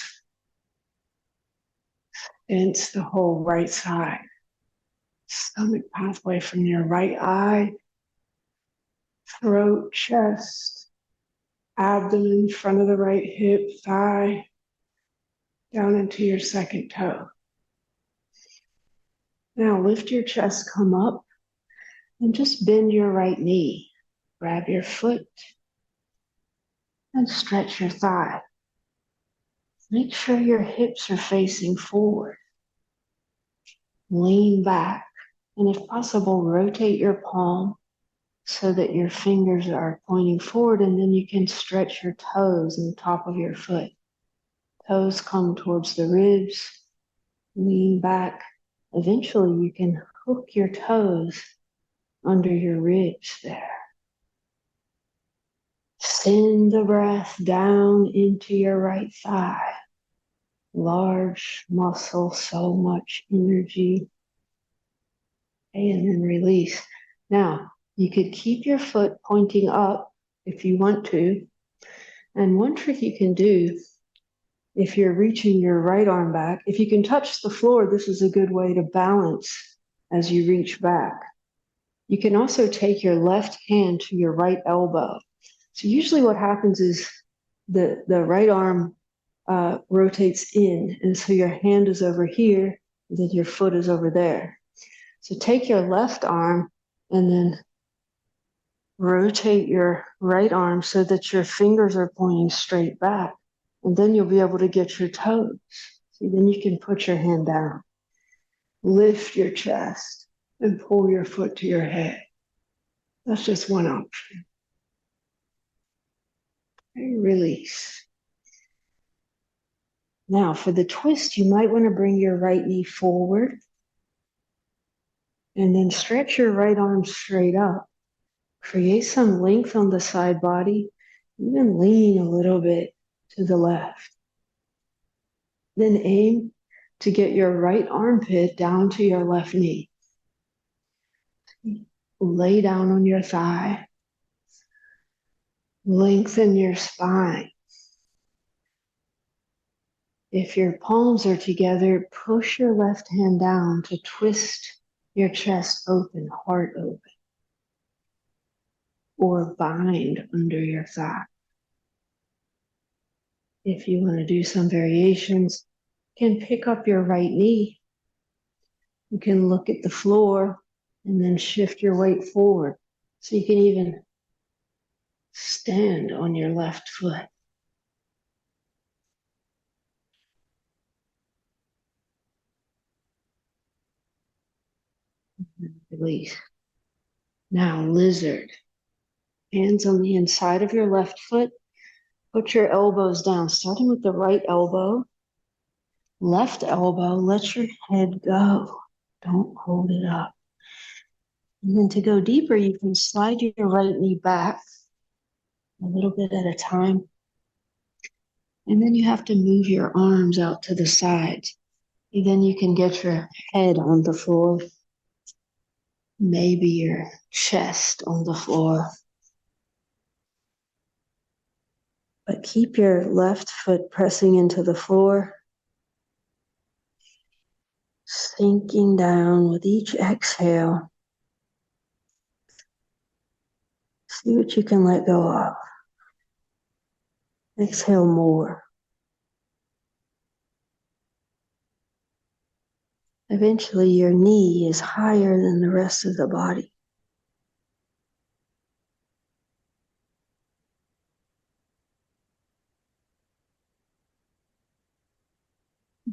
Tense the whole right side. Stomach pathway from your right eye, throat, chest, abdomen, front of the right hip, thigh, down into your second toe. Now lift your chest, come up, and just bend your right knee. Grab your foot and stretch your thigh. Make sure your hips are facing forward. Lean back, and if possible, rotate your palm so that your fingers are pointing forward, and then you can stretch your toes in the top of your foot. Toes come towards the ribs, lean back. Eventually, you can hook your toes under your ribs there. Send the breath down into your right thigh. Large muscle, so much energy. Okay, and then release. Now, you could keep your foot pointing up if you want to. And one trick you can do, if you're reaching your right arm back, if you can touch the floor, this is a good way to balance as you reach back. You can also take your left hand to your right elbow. So usually what happens is the right arm rotates in, and so your hand is over here, and then your foot is over there. So take your left arm and then rotate your right arm so that your fingers are pointing straight back, and then you'll be able to get your toes. See, then you can put your hand down, lift your chest, and pull your foot to your head. That's just one option. And release. Now for the twist, you might want to bring your right knee forward and then stretch your right arm straight up. Create some length on the side body, even lean a little bit to the left. Then aim to get your right armpit down to your left knee. Lay down on your thigh. Lengthen your spine. If your palms are together, push your left hand down to twist your chest open, heart open. Or bind under your thigh. If you want to do some variations, you can pick up your right knee. You can look at the floor and then shift your weight forward. So you can even stand on your left foot. Release. Now, lizard. Hands on the inside of your left foot. Put your elbows down, starting with the right elbow. Left elbow, let your head go. Don't hold it up. And then to go deeper, you can slide your right knee back a little bit at a time. And then you have to move your arms out to the sides. And then you can get your head on the floor, maybe your chest on the floor. But keep your left foot pressing into the floor, sinking down with each exhale. See what you can let go of. Exhale more. Eventually, your knee is higher than the rest of the body.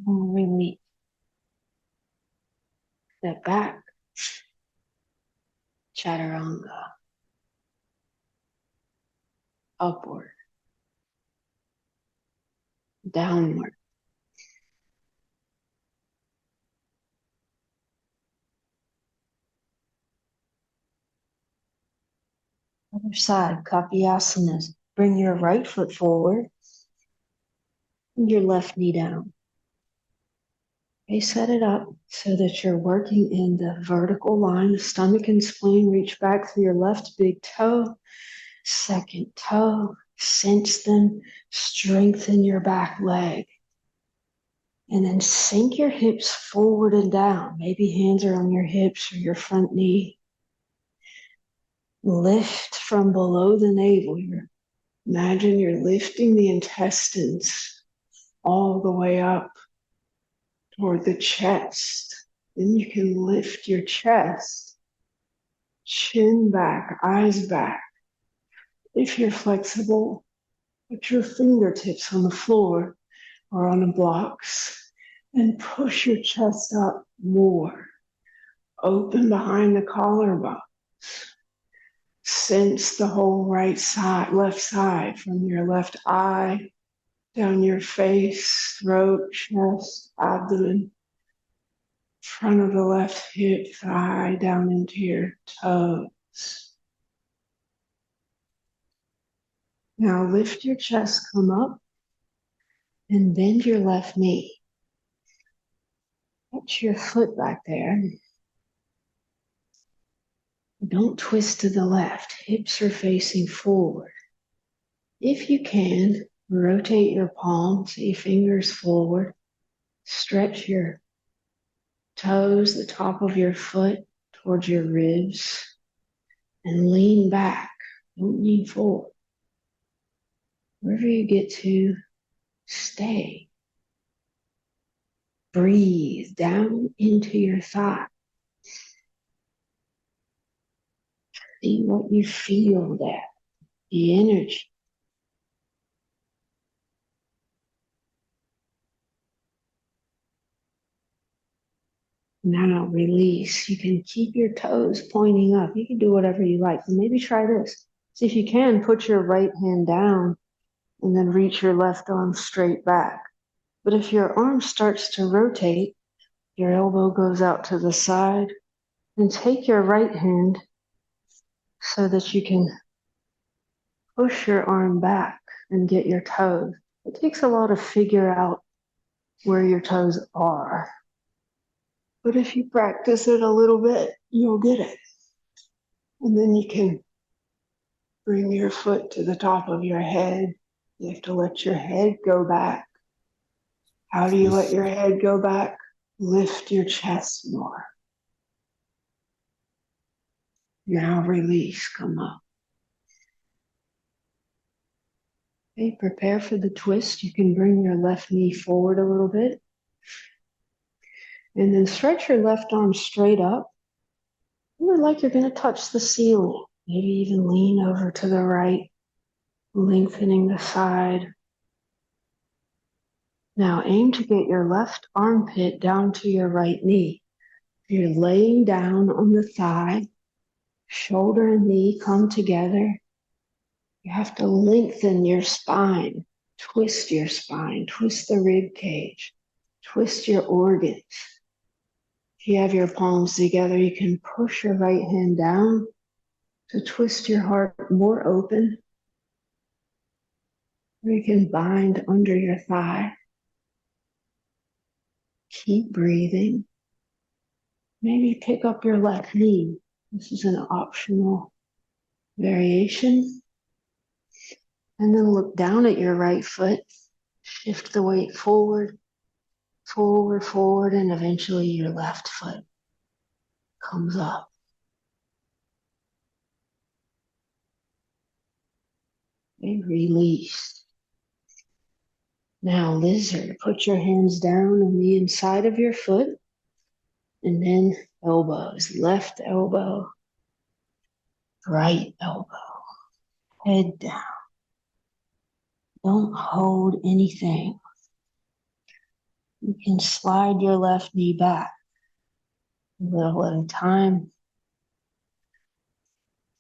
Release. Step back. Chaturanga. Upward. Downward. Other side, Kapyasanas. Bring your right foot forward and your left knee down. Okay, set it up so that you're working in the vertical line. The stomach and spleen reach back through your left big toe, second toe. Cinch them, strengthen your back leg. And then sink your hips forward and down. Maybe hands are on your hips or your front knee. Lift from below the navel. Imagine you're lifting the intestines all the way up toward the chest. Then you can lift your chest, chin back, eyes back. If you're flexible, put your fingertips on the floor or on the blocks and push your chest up more. Open behind the collarbone. Sense the whole right side, left side, from your left eye, down your face, throat, chest, abdomen, front of the left hip, thigh, down into your toes. Now lift your chest, come up, and bend your left knee. Put your foot back there. Don't twist to the left. Hips are facing forward. If you can, rotate your palms, your fingers forward. Stretch your toes, the top of your foot towards your ribs, and lean back. Don't lean forward. Wherever you get to, stay. Breathe down into your thigh. See what you feel there, the energy. Now release. You can keep your toes pointing up. You can do whatever you like. But maybe try this. See if you can put your right hand down and then reach your left arm straight back. But if your arm starts to rotate, your elbow goes out to the side, and take your right hand so that you can push your arm back and get your toes. It takes a lot to figure out where your toes are. But if you practice it a little bit, you'll get it. And then you can bring your foot to the top of your head. You have to let your head go back. How do you let your head go back? Lift your chest more. Now release, come up. Okay, prepare for the twist. You can bring your left knee forward a little bit. And then stretch your left arm straight up. Like you're going to touch the ceiling. Maybe even lean over to the right, lengthening the side. Now aim to get your left armpit down to your right knee. You're laying down on the thigh. Shoulder and knee come together. You have to lengthen your spine. Twist your spine. Twist the rib cage. Twist your organs. If you have your palms together, you can push your right hand down to twist your heart more open. Or you can bind under your thigh. Keep breathing. Maybe pick up your left knee. This is an optional variation. And then look down at your right foot. Shift the weight forward, forward, forward, and eventually your left foot comes up. And release. Now, lizard. Put your hands down on the inside of your foot. And then elbows. Left elbow, right elbow. Head down. Don't hold anything. You can slide your left knee back a little at a time.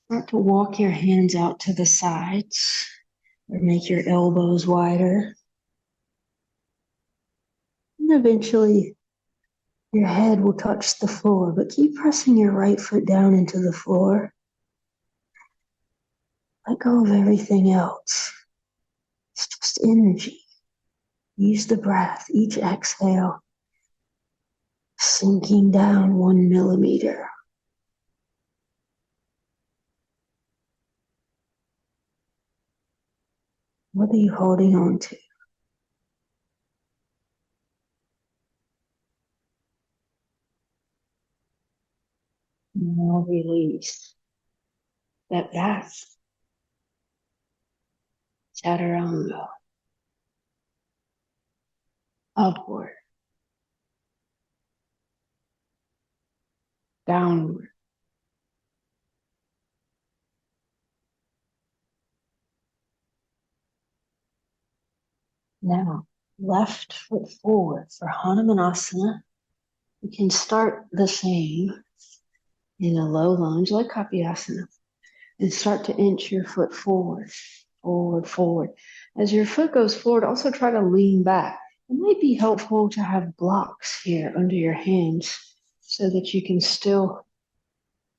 Start to walk your hands out to the sides or make your elbows wider. And eventually your head will touch the floor, but keep pressing your right foot down into the floor. Let go of everything else. It's just energy. Use the breath, each exhale, sinking down 1 millimeter. What are you holding on to? Now release. Step back. Chaturanga. Upward. Downward. Now, left foot forward for Hanumanasana. You can start the same in a low lunge like Kapyasana and start to inch your foot forward, forward, forward. As your foot goes forward, also try to lean back. It might be helpful to have blocks here under your hands so that you can still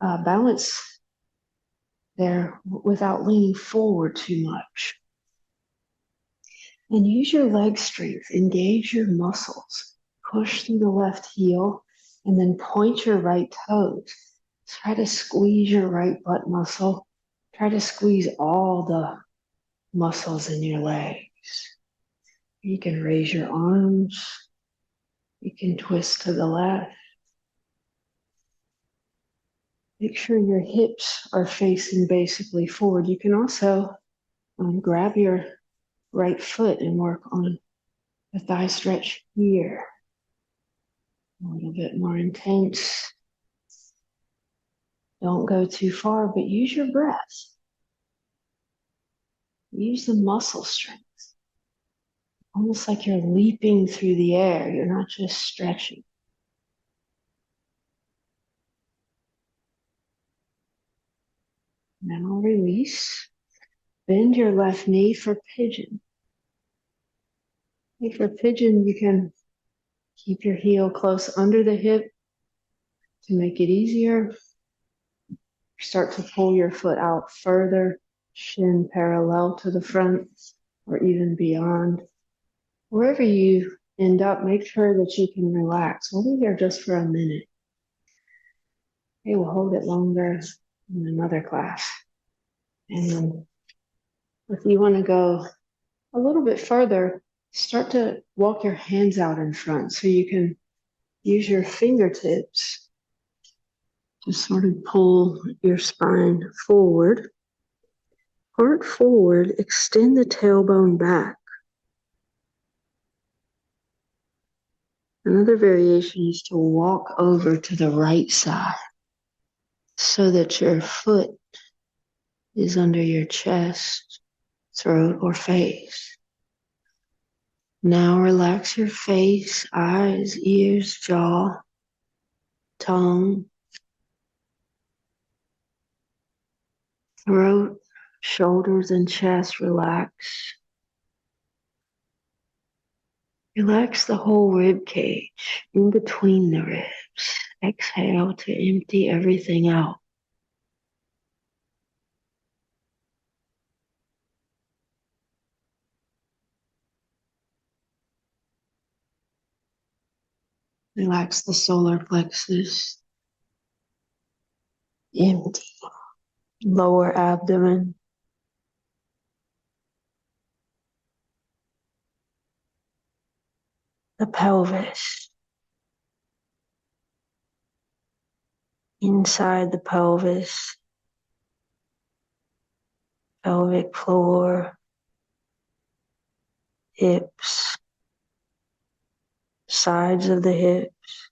balance there without leaning forward too much. And use your leg strength, engage your muscles, push through the left heel, and then point your right toes. Try to squeeze your right butt muscle. Try to squeeze all the muscles in your legs. You can raise your arms. You can twist to the left. Make sure your hips are facing basically forward. You can also grab your right foot and work on the thigh stretch here. A little bit more intense. Don't go too far, but use your breath. Use the muscle strength. Almost like you're leaping through the air. You're not just stretching. Now release. Bend your left knee for pigeon. For pigeon, you can keep your heel close under the hip to make it easier. Start to pull your foot out further, shin parallel to the front or even beyond. Wherever you end up, make sure that you can relax. We'll be here just for a minute. Okay, we'll hold it longer in another class. And then if you want to go a little bit further, start to walk your hands out in front so you can use your fingertips to sort of pull your spine forward. Heart forward, extend the tailbone back. Another variation is to walk over to the right side so that your foot is under your chest, throat, or face. Now relax your face, eyes, ears, jaw, tongue, throat, shoulders, and chest. Relax. Relax the whole rib cage in between the ribs. Exhale to empty everything out. Relax the solar plexus. Empty. Lower abdomen. The pelvis. Inside the pelvis. Pelvic floor. Hips. Sides of the hips.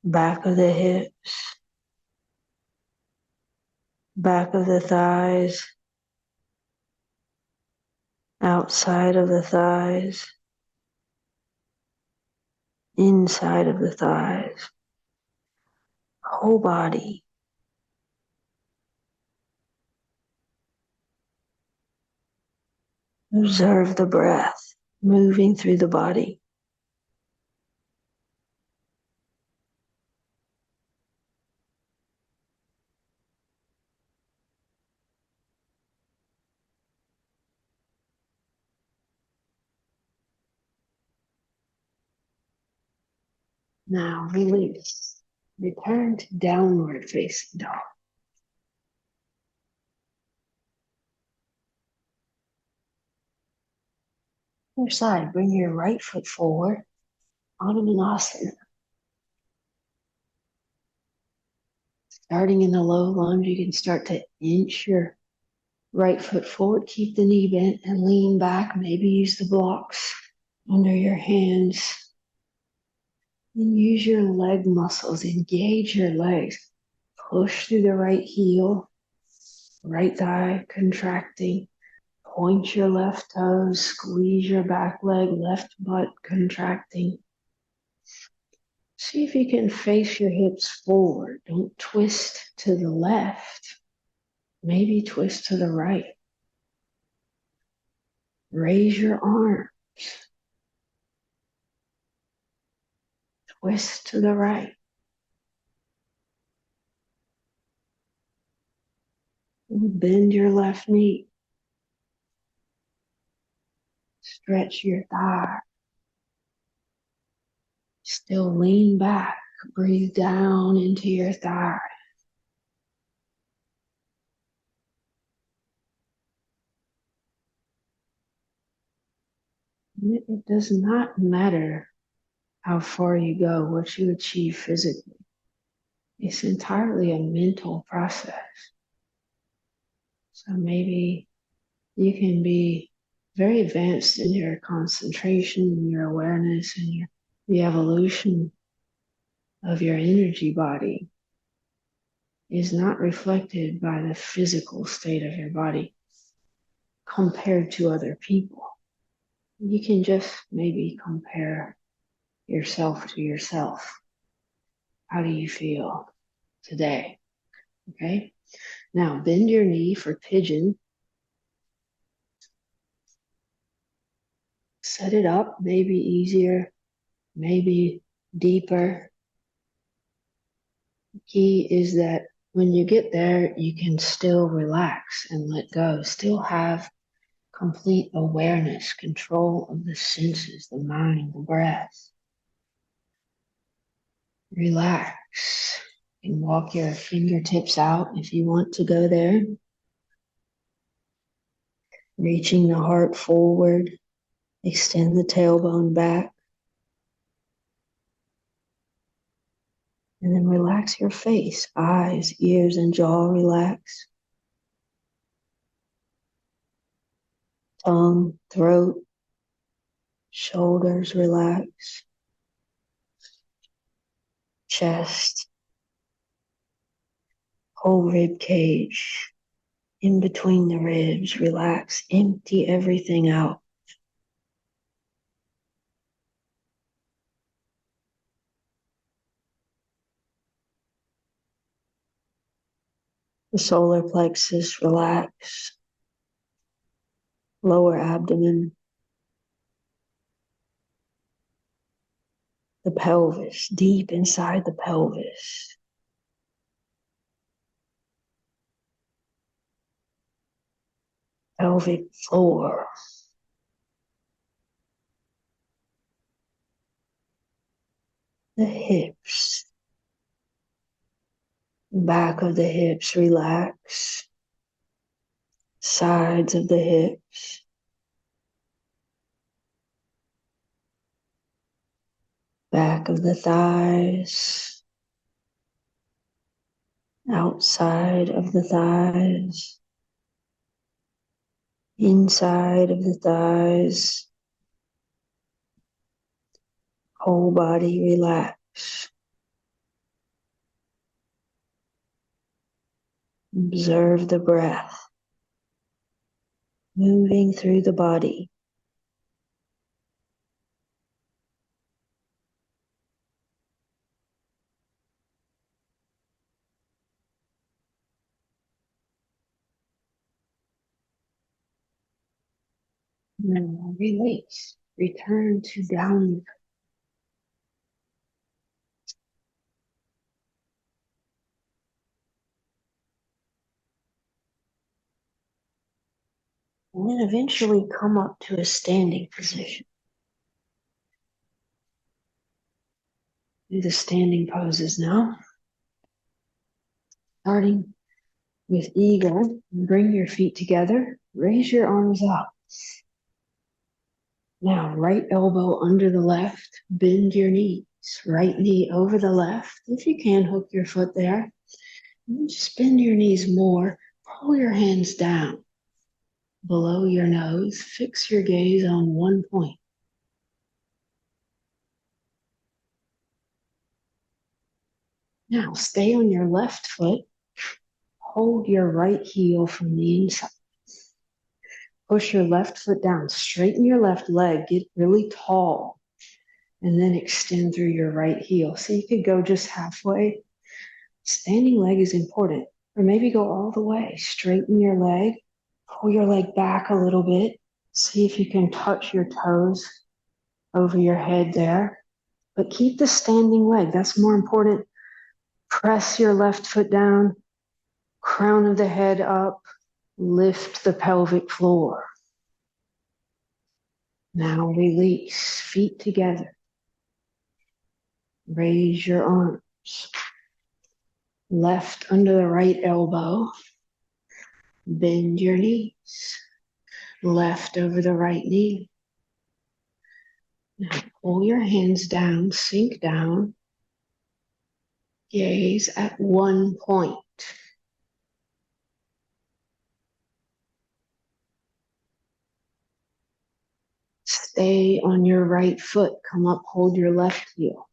Back of the hips. Back of the thighs. Outside of the thighs. Inside of the thighs. Whole body. Observe the breath moving through the body. Now release. Return to downward facing dog. Other side, bring your right foot forward. Anusasana. Starting in the low lunge, you can start to inch your right foot forward. Keep the knee bent and lean back. Maybe use the blocks under your hands. And use your leg muscles. Engage your legs. Push through the right heel. Right thigh contracting. Point your left toes. Squeeze your back leg. Left butt contracting. See if you can face your hips forward. Don't twist to the left. Maybe twist to the right. Raise your arms. Twist to the right. Bend your left knee. Stretch your thigh. Still lean back. Breathe down into your thigh. It does not matter how far you go, what you achieve physically. It's entirely a mental process. So maybe you can be very advanced in your concentration and your awareness and the evolution of your energy body is not reflected by the physical state of your body compared to other people. You can just maybe compare yourself to yourself. How do you feel today? Okay. Now bend your knee for pigeon. Set it up, maybe easier, maybe deeper. The key is that when you get there, you can still relax and let go, still have complete awareness, control of the senses, the mind, the breath. Relax. You can walk your fingertips out if you want to go there. Reaching the heart forward. Extend the tailbone back. And then relax your face, eyes, ears, and jaw relax. Tongue, throat, shoulders relax. Chest, whole rib cage, in between the ribs, relax. Empty everything out. The solar plexus, relax. Lower abdomen. The pelvis, deep inside the pelvis. Pelvic floor. the hips. Back of the hips relax. Sides of the hips. Back of the thighs. Outside of the thighs. Inside of the thighs. Whole body relax. Observe the breath moving through the body. Now release. Return to downward. And then eventually come up to a standing position. Do the standing poses now. Starting with eagle, bring your feet together. Raise your arms up. Now, right elbow under the left. Bend your knees. Right knee over the left. If you can, hook your foot there. And just bend your knees more. Pull your hands down below your nose. Fix your gaze on one point. Now, stay on your left foot. Hold your right heel from the inside. Push your left foot down. Straighten your left leg. Get really tall. And then extend through your right heel. So you could go just halfway. Standing leg is important. Or maybe go all the way. Straighten your leg. Pull your leg back a little bit. See if you can touch your toes over your head there. But keep the standing leg. That's more important. Press your left foot down. Crown of the head up. Lift the pelvic floor. Now release. Feet together. Raise your arms. Left under the right elbow. Bend your knees. Left over the right knee. Now pull your hands down, sink down. Gaze at one point. Stay on your right foot. Come up, hold your left heel.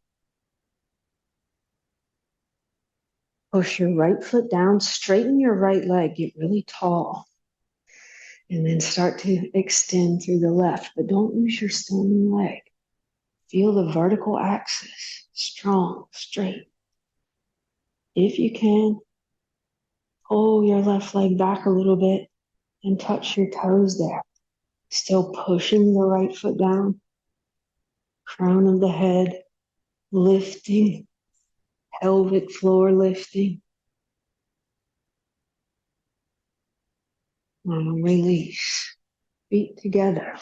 Push your right foot down, straighten your right leg, get really tall. And then start to extend through the left, but don't lose your standing leg. Feel the vertical axis, strong, straight. If you can, pull your left leg back a little bit and touch your toes there. Still pushing the right foot down. Crown of the head, lifting, pelvic floor lifting. And release. Feet together.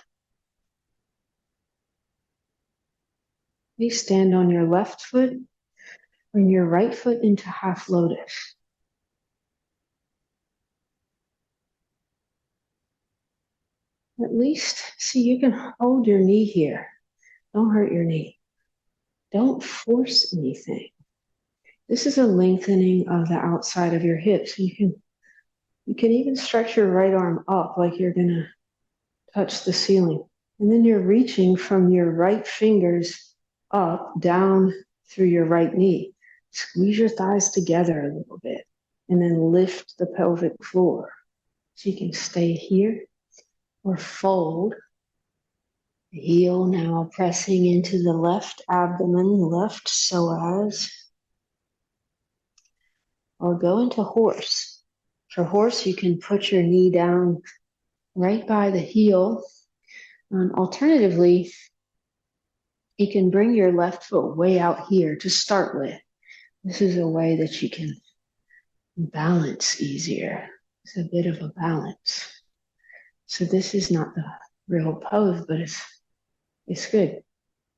Please stand on your left foot. Bring your right foot into half lotus. At least, see, you can hold your knee here. Don't hurt your knee. Don't force anything. This is a lengthening of the outside of your hips. You can even stretch your right arm up like you're gonna touch the ceiling. And then you're reaching from your right fingers up, down through your right knee. Squeeze your thighs together a little bit and then lift the pelvic floor. So you can stay here or fold. The heel now pressing into the left abdomen, left psoas. Or go into horse. For horse, you can put your knee down right by the heel. And alternatively, you can bring your left foot way out here to start with. This is a way that you can balance easier. It's a bit of a balance. So this is not the real pose, but it's good.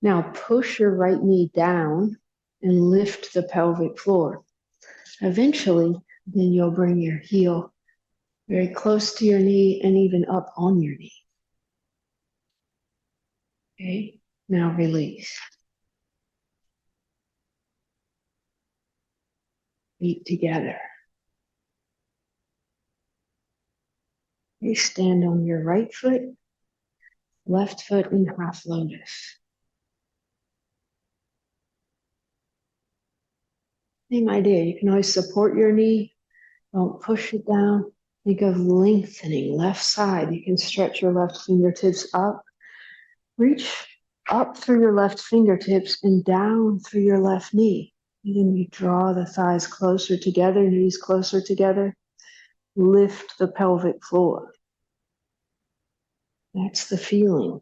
Now push your right knee down and lift the pelvic floor. Eventually, then you'll bring your heel very close to your knee and even up on your knee. Okay, now release. Feet together. Okay, stand on your right foot, left foot in half lotus. Same idea. You can always support your knee. Don't push it down. Think of lengthening left side. You can stretch your left fingertips up. Reach up through your left fingertips and down through your left knee. And then you draw the thighs closer together, knees closer together. Lift the pelvic floor. That's the feeling.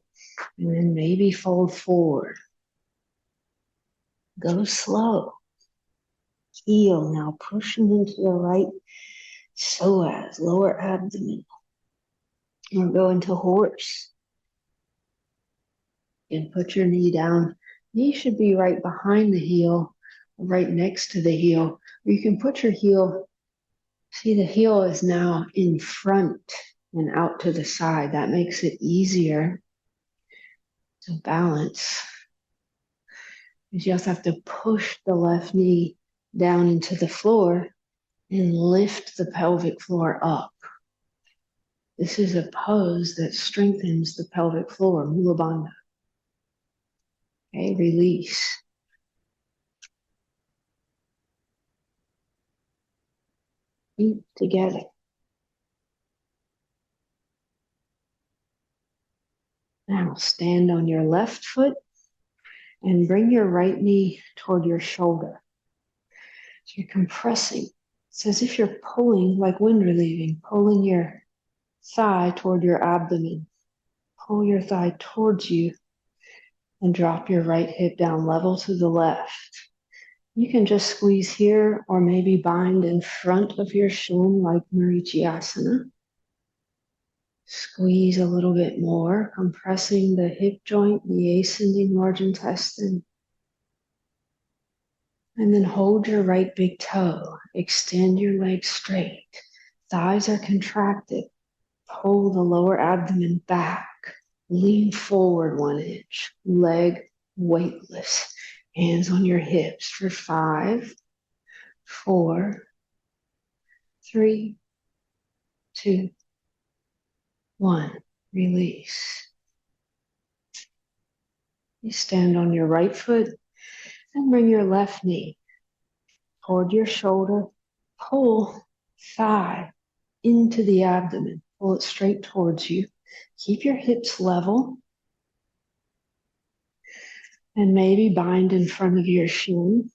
And then maybe fold forward. Go slow. Heel now pushing into the right psoas, lower abdomen. Or go into horse. And put your knee down. Knee should be right behind the heel, right next to the heel. Or you can put your heel, see the heel is now in front and out to the side. That makes it easier to balance. Because you also have to push the left knee down into the floor and lift the pelvic floor up. This is a pose that strengthens the pelvic floor, Mula Bandha. Okay, release. Feet together. Now stand on your left foot and bring your right knee toward your shoulder. So you're compressing. It's as if you're pulling, like wind relieving, pulling your thigh toward your abdomen. Pull your thigh towards you and drop your right hip down level to the left. You can just squeeze here or maybe bind in front of your shin like Marichyasana. Squeeze a little bit more, compressing the hip joint, the ascending large intestine. And then hold your right big toe. Extend your legs straight. Thighs are contracted. Pull the lower abdomen back. Lean forward 1 inch. Leg weightless. Hands on your hips for 5, 4, 3, 2, 1. Release. You stand on your right foot and bring your left knee toward your shoulder. Pull thigh into the abdomen. Pull it straight towards you. Keep your hips level. And maybe bind in front of your shin.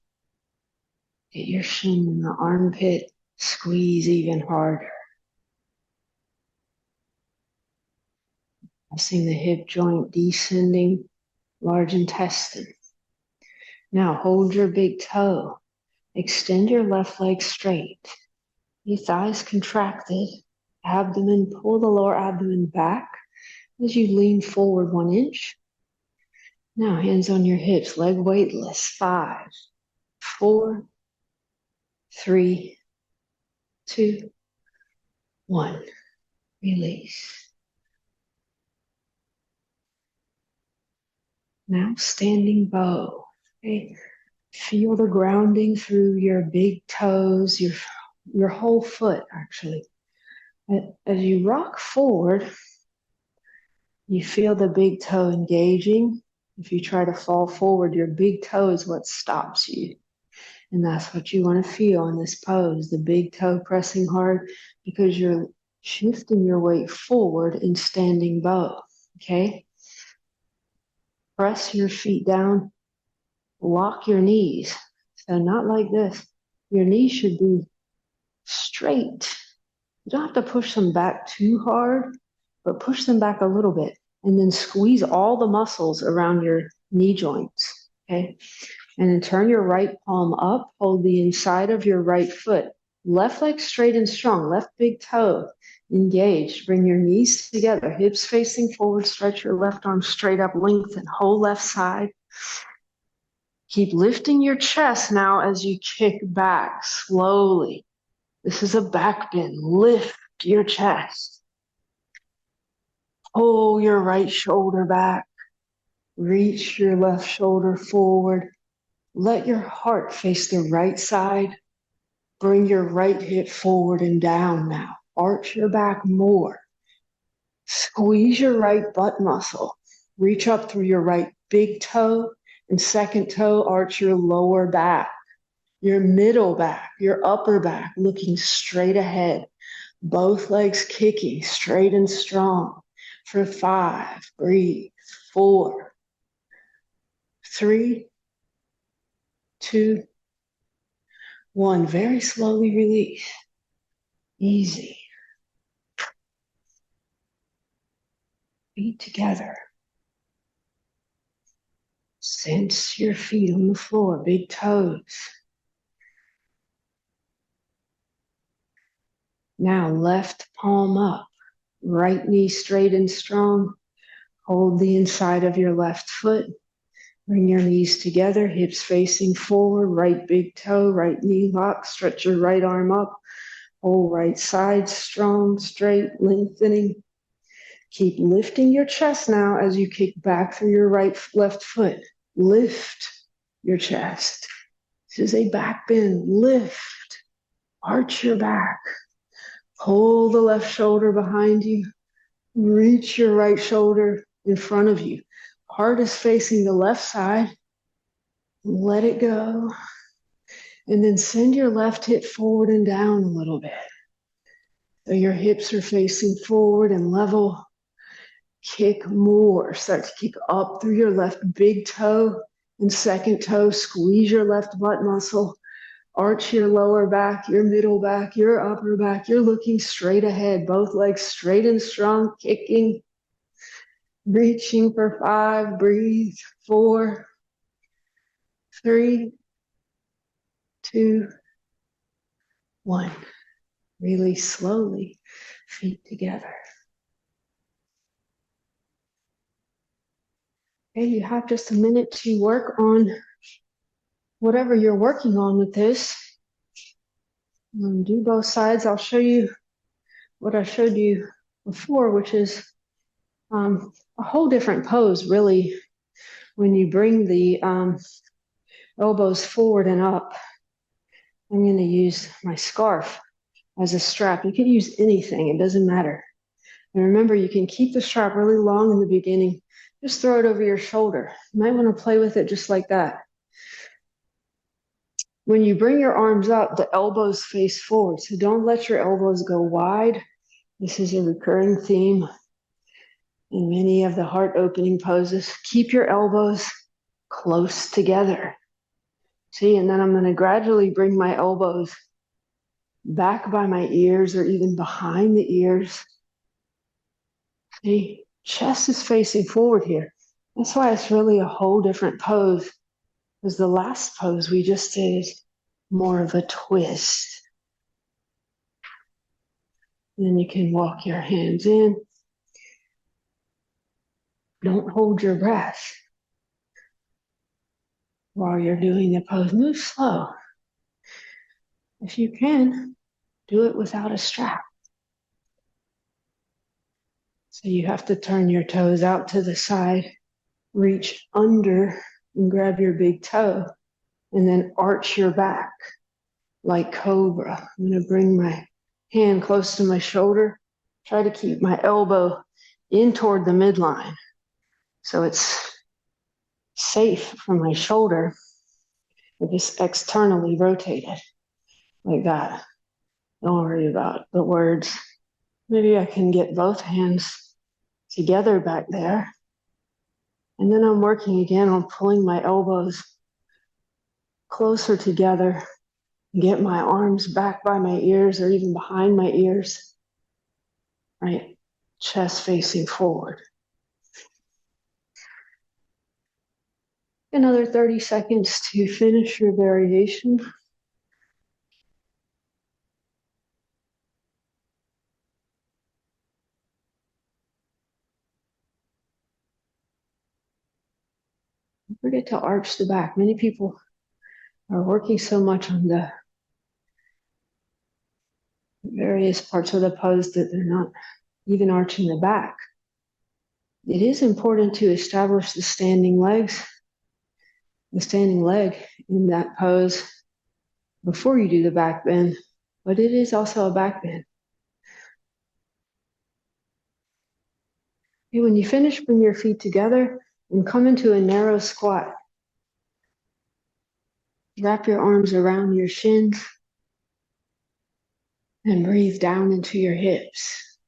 Get your shin in the armpit. Squeeze even harder. Pressing the hip joint, descending large intestine. Now hold your big toe. Extend your left leg straight. Your thighs contracted. Abdomen, pull the lower abdomen back as you lean forward 1 inch. Now hands on your hips, leg weightless. 5, 4, 3, 2, 1. Release. Now standing bow. Okay. Feel the grounding through your big toes, your whole foot actually. As you rock forward, you feel the big toe engaging. If you try to fall forward, your big toe is what stops you. And that's what you want to feel in this pose, the big toe pressing hard, because you're shifting your weight forward in standing bow, okay? Press your feet down, lock your knees. So not like this. Your knees should be straight. You don't have to push them back too hard, but push them back a little bit. And then squeeze all the muscles around your knee joints, okay? And then turn your right palm up, hold the inside of your right foot. Left leg straight and strong, left big toe engaged. Bring your knees together, hips facing forward, stretch your left arm straight up, lengthen, whole left side. Keep lifting your chest now as you kick back slowly. This is a back bend. Lift your chest. Pull your right shoulder back. Reach your left shoulder forward. Let your heart face the right side. Bring your right hip forward and down now. Arch your back more. Squeeze your right butt muscle. Reach up through your right big toe and second toe. Arch your lower back, your middle back, your upper back, looking straight ahead. Both legs kicking straight and strong. For 5, breathe. 4, 3, 2, 1. Very slowly release. Easy. Feet together. Sense your feet on the floor, big toes. Now left palm up, right knee straight and strong. Hold the inside of your left foot. Bring your knees together, hips facing forward, right big toe, right knee lock. Stretch your right arm up. Hold right side strong, straight, lengthening. Keep lifting your chest now as you kick back through your left foot. Lift your chest. This is a back bend. Lift. Arch your back. Pull the left shoulder behind you. Reach your right shoulder in front of you. Heart is facing the left side. Let it go. And then send your left hip forward and down a little bit. So your hips are facing forward and level. Kick more. Start to kick up through your left big toe and second toe. Squeeze your left butt muscle. Arch your lower back, your middle back, your upper back. You're looking straight ahead. Both legs straight and strong, kicking. Reaching for 5. Breathe. 4, 3, 2, 1. Release slowly. Feet together. Okay, you have just a minute to work on whatever you're working on with this. Do both sides. I'll show you what I showed you before, which is a whole different pose, really, when you bring the elbows forward and up. I'm going to use my scarf as a strap. You can use anything. It doesn't matter. And remember, you can keep the strap really long in the beginning. Just throw it over your shoulder. You might want to play with it just like that. When you bring your arms up, the elbows face forward. So don't let your elbows go wide. This is a recurring theme in many of the heart opening poses. Keep your elbows close together. See, and then I'm going to gradually bring my elbows back by my ears or even behind the ears. See, chest is facing forward here. That's why it's really a whole different pose, because the last pose we just did is more of a twist. Then you can walk your hands in. Don't hold your breath while you're doing the pose. Move slow. If you can, do it without a strap. So you have to turn your toes out to the side, reach under and grab your big toe, and then arch your back like cobra. I'm going to bring my hand close to my shoulder, try to keep my elbow in toward the midline so it's safe from my shoulder. Just externally rotated like that. Don't worry about the words. Maybe I can get both hands together back there. And then I'm working again on pulling my elbows closer together. Get my arms back by my ears or even behind my ears. Right? Chest facing forward. Another 30 seconds to finish your variation. forget to arch the back. Many people are working so much on the various parts of the pose that they're not even arching the back. It is important to establish the standing leg in that pose before you do the back bend, but it is also a back bend. Okay, when you finish, bring your feet together and come into a narrow squat. Wrap your arms around your shins and breathe down into your hips.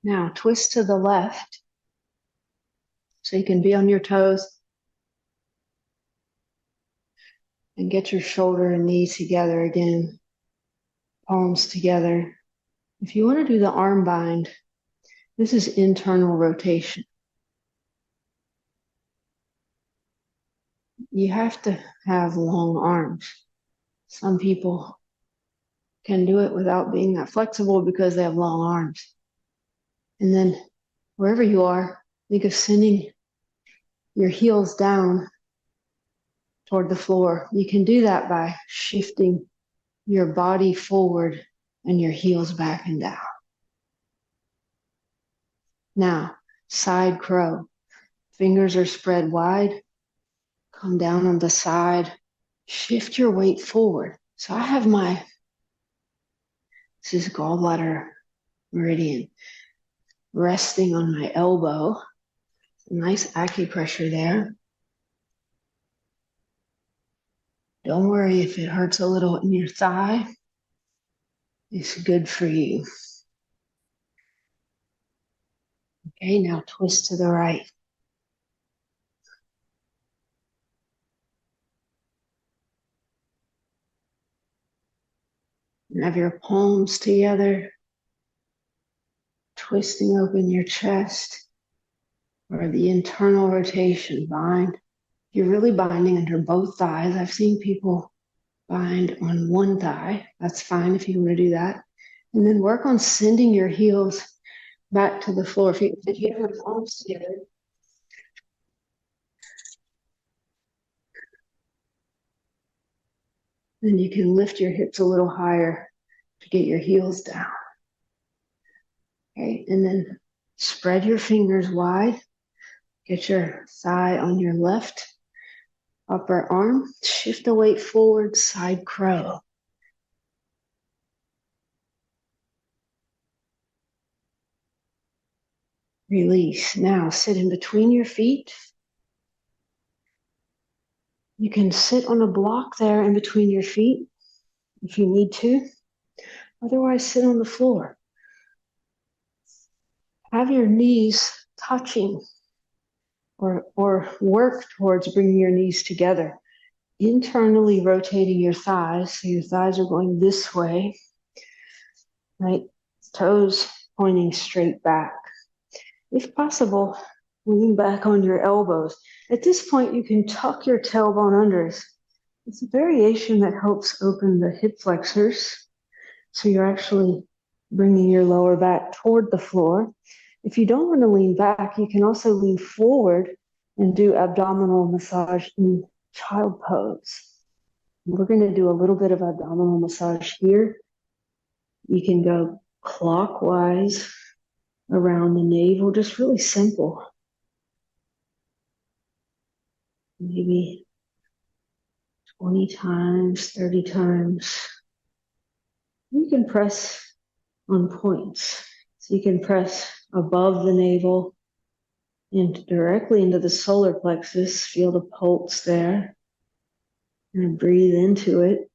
Now twist to the left so you can be on your toes and get your shoulder and knees together again, palms together. If you want to do the arm bind, this is internal rotation. You have to have long arms. Some people can do it without being that flexible because they have long arms. And then wherever you are, think of sending your heels down toward the floor. You can do that by shifting your body forward and your heels back and down. Now, side crow. Fingers are spread wide. Come down on the side. Shift your weight forward. So I have this is gallbladder meridian, resting on my elbow. Nice acupressure there. Don't worry if it hurts a little in your thigh. It's good for you. Okay, now twist to the right. And have your palms together, twisting open your chest, or the internal rotation bind. You're really binding under both thighs. I've seen people bind on one thigh. That's fine if you want to do that. And then work on sending your heels back to the floor. If you have your palms together, then you can lift your hips a little higher to get your heels down. Okay, and then spread your fingers wide. Get your thigh on your left upper arm. Shift the weight forward, side crow. Release. Now sit in between your feet. You can sit on a block there in between your feet if you need to. Otherwise, sit on the floor. Have your knees touching or work towards bringing your knees together. Internally rotating your thighs. So your thighs are going this way, right? Toes pointing straight back. If possible, lean back on your elbows. At this point, you can tuck your tailbone under. It's a variation that helps open the hip flexors. So you're actually bringing your lower back toward the floor. If you don't want to lean back, you can also lean forward and do abdominal massage in child pose. We're going to do a little bit of abdominal massage here. You can go clockwise around the navel, just really simple. Maybe 20 times, 30 times. You can press on points. So you can press above the navel and directly into the solar plexus. Feel the pulse there. And breathe into it.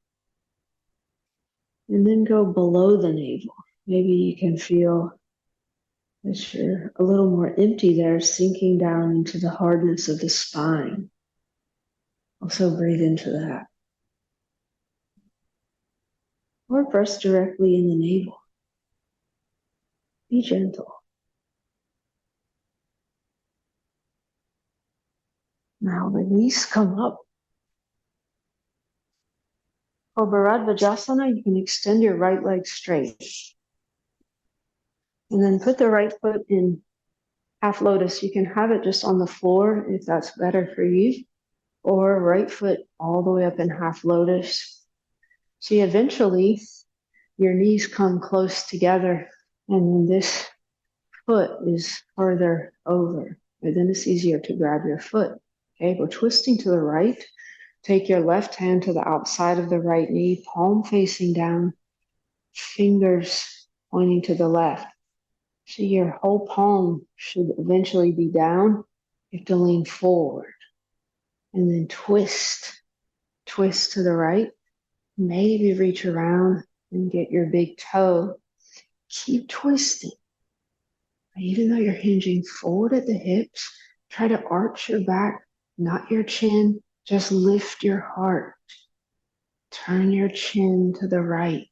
And then go below the navel. Maybe you can feel that you're a little more empty there, sinking down into the hardness of the spine. Also breathe into that. Or press directly in the navel. Be gentle. Now release, come up. For Bharadvajasana, you can extend your right leg straight. And then put the right foot in half lotus. You can have it just on the floor if that's better for you, or right foot all the way up in half lotus. See, eventually your knees come close together, and then this foot is further over. And then it's easier to grab your foot. Okay, we're twisting to the right. Take your left hand to the outside of the right knee, palm facing down, fingers pointing to the left. So your whole palm should eventually be down. You have to lean forward and then twist to the right. Maybe reach around and get your big toe. Keep twisting. Even though you're hinging forward at the hips, try to arch your back, not your chin. Just lift your heart. Turn your chin to the right.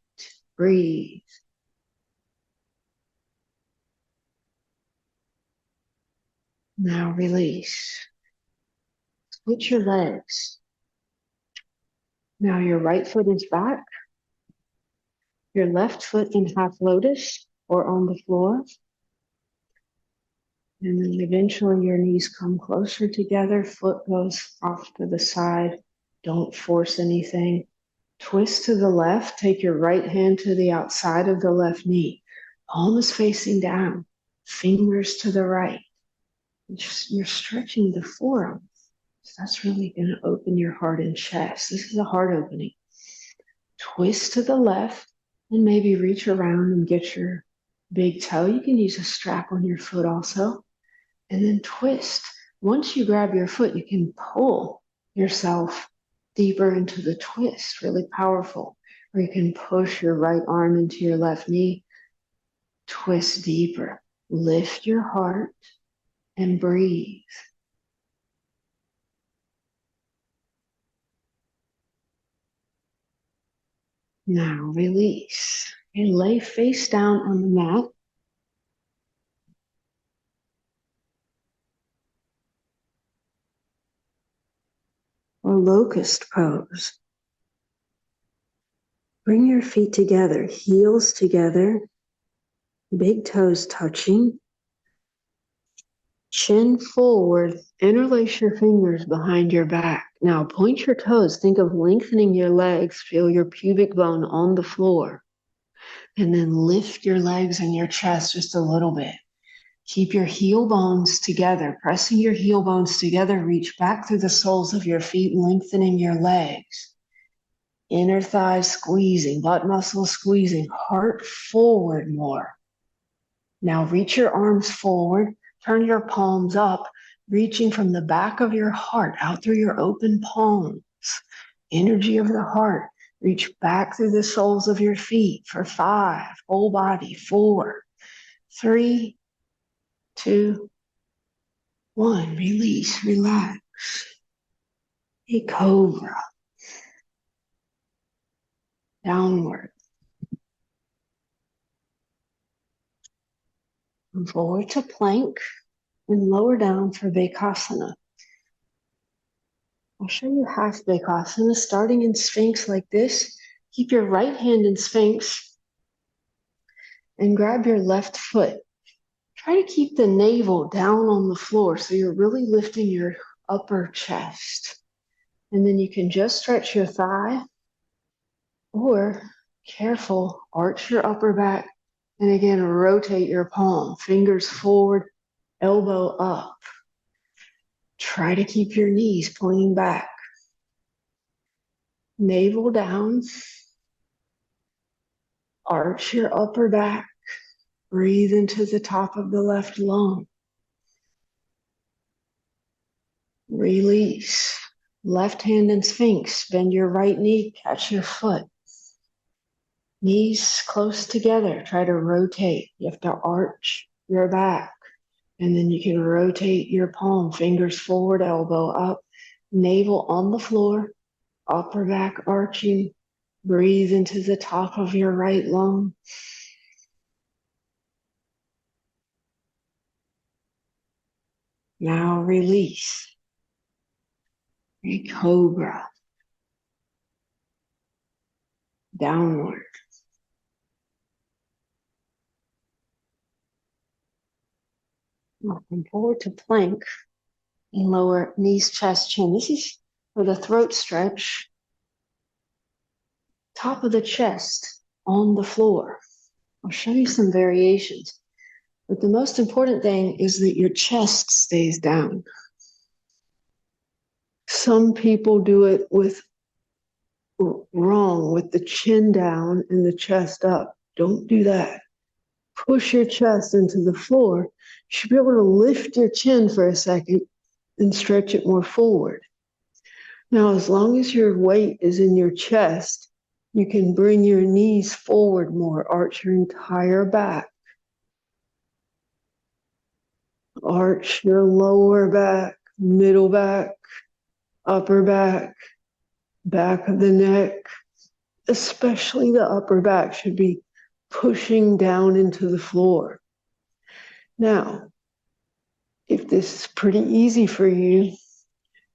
Breathe. Now release. Switch your legs. Now your right foot is back. Your left foot in half lotus or on the floor. And then eventually your knees come closer together. Foot goes off to the side. Don't force anything. Twist to the left. Take your right hand to the outside of the left knee. Palm is facing down. Fingers to the right. You're stretching the forearm. So that's really going to open your heart and chest. This is a heart opening. Twist to the left and maybe reach around and get your big toe. You can use a strap on your foot also. And then twist. Once you grab your foot, you can pull yourself deeper into the twist, really powerful. Or you can push your right arm into your left knee, twist deeper. Lift your heart and breathe. Now release and lay face down on the mat. Or locust pose. Bring your feet together, heels together, big toes touching. Chin forward, interlace your fingers behind your back. Now point your toes. Think of lengthening your legs. Feel your pubic bone on the floor. And then lift your legs and your chest just a little bit. Keep your heel bones together. Pressing your heel bones together, reach back through the soles of your feet, lengthening your legs. Inner thighs squeezing, butt muscles squeezing, heart forward more. Now reach your arms forward. Turn your palms up, reaching from the back of your heart out through your open palms. Energy of the heart. Reach back through the soles of your feet for 5. Whole body. 4, 3, 2, 1. Release. Relax. A cobra. Downward. And forward to plank and lower down for Bakasana. I'll show you half Bakasana, starting in Sphinx like this. Keep your right hand in Sphinx and grab your left foot. Try to keep the navel down on the floor so you're really lifting your upper chest. And then you can just stretch your thigh or, careful, arch your upper back and again rotate your palm. Fingers forward, elbow up. Try to keep your knees pointing back. Navel down. Arch your upper back. Breathe into the top of the left lung. Release. Left hand in Sphinx. Bend your right knee. Catch your foot. Knees close together. Try to rotate. You have to arch your back. And then you can rotate your palm. Fingers forward, elbow up. Navel on the floor. Upper back arching. Breathe into the top of your right lung. Now release. A cobra. Downward. Come forward to plank and lower knees, chest, chin. This is for the throat stretch. Top of the chest on the floor. I'll show you some variations. But the most important thing is that your chest stays down. Some people do it wrong with the chin down and the chest up. Don't do that. Push your chest into the floor. You should be able to lift your chin for a second and stretch it more forward. Now, as long as your weight is in your chest, you can bring your knees forward more, arch your entire back. Arch your lower back, middle back, upper back, back of the neck, especially the upper back should be pushing down into the floor. Now, if this is pretty easy for you,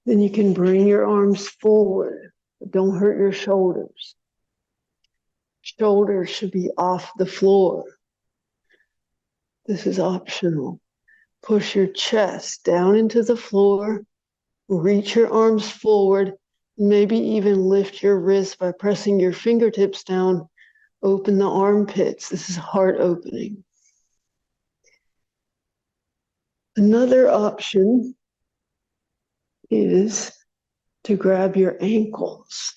then you can bring your arms forward, but don't hurt your shoulders. Shoulders should be off the floor. This is optional. Push your chest down into the floor, reach your arms forward, maybe even lift your wrists by pressing your fingertips down. Open the armpits. This is heart opening. Another option is to grab your ankles.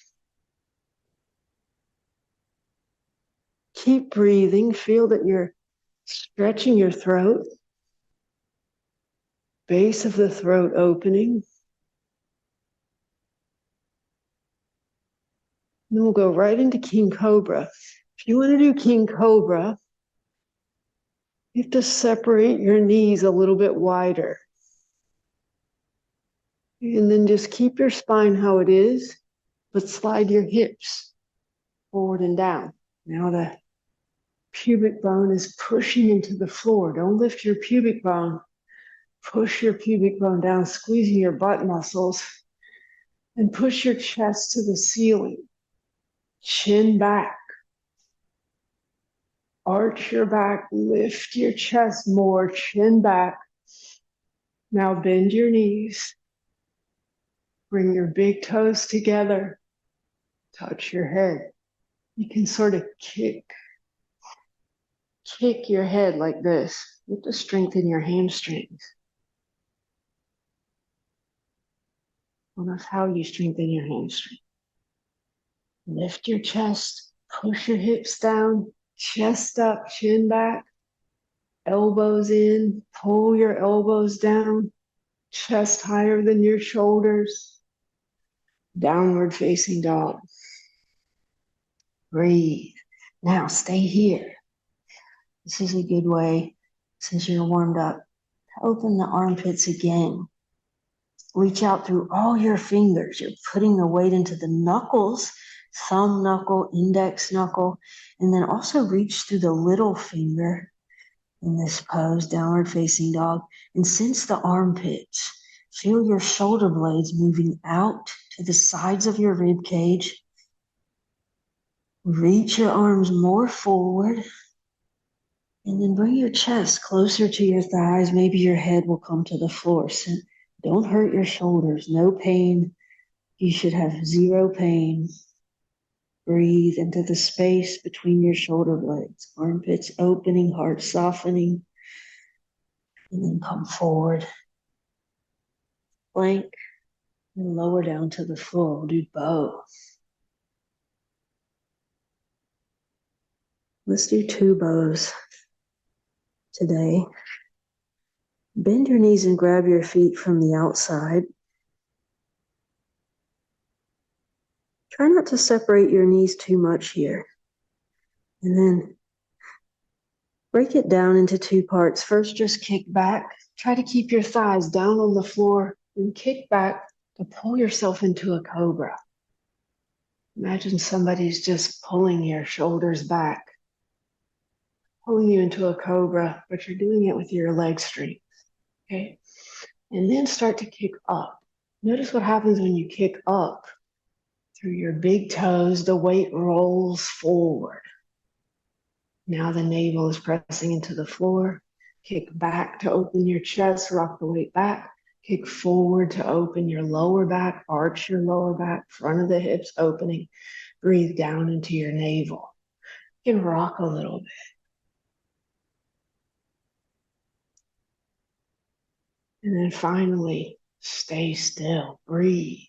Keep breathing. Feel that you're stretching your throat. Base of the throat opening. Then we'll go right into King Cobra. If you want to do King Cobra, you have to separate your knees a little bit wider. And then just keep your spine how it is, but slide your hips forward and down. Now the pubic bone is pushing into the floor. Don't lift your pubic bone. Push your pubic bone down, squeezing your butt muscles, and push your chest to the ceiling. Chin back. Arch your back, lift your chest more, chin back. Now bend your knees. Bring your big toes together. Touch your head. You can sort of kick your head like this. You have to strengthen your hamstrings. Well, that's how you strengthen your hamstring. Lift your chest, push your hips down, chest up, chin back, elbows in, pull your elbows down, chest higher than your shoulders, downward facing dog. Breathe. Now stay here. This is a good way, since you're warmed up, to open the armpits again. Reach out through all your fingers. You're putting the weight into the knuckles, thumb knuckle, index knuckle, and then also reach through the little finger in this pose, downward facing dog. And sense the armpits. Feel your shoulder blades moving out to the sides of your rib cage. Reach your arms more forward. And then bring your chest closer to your thighs. Maybe your head will come to the floor. So don't hurt your shoulders. No pain. You should have zero pain. Breathe into the space between your shoulder blades. Armpits opening, heart softening. And then come forward. Plank. And lower down to the floor. We'll do both. Let's do two bows today. Bend your knees and grab your feet from the outside. Try not to separate your knees too much here. And then break it down into two parts. First, just kick back. Try to keep your thighs down on the floor and kick back to pull yourself into a cobra. Imagine somebody's just pulling your shoulders back, pulling you into a cobra, but you're doing it with your leg strength. Okay? And then start to kick up. Notice what happens when you kick up. Through your big toes, the weight rolls forward. Now the navel is pressing into the floor. Kick back to open your chest, rock the weight back. Kick forward to open your lower back, arch your lower back, front of the hips opening. Breathe down into your navel. You can rock a little bit. And then finally, stay still, breathe.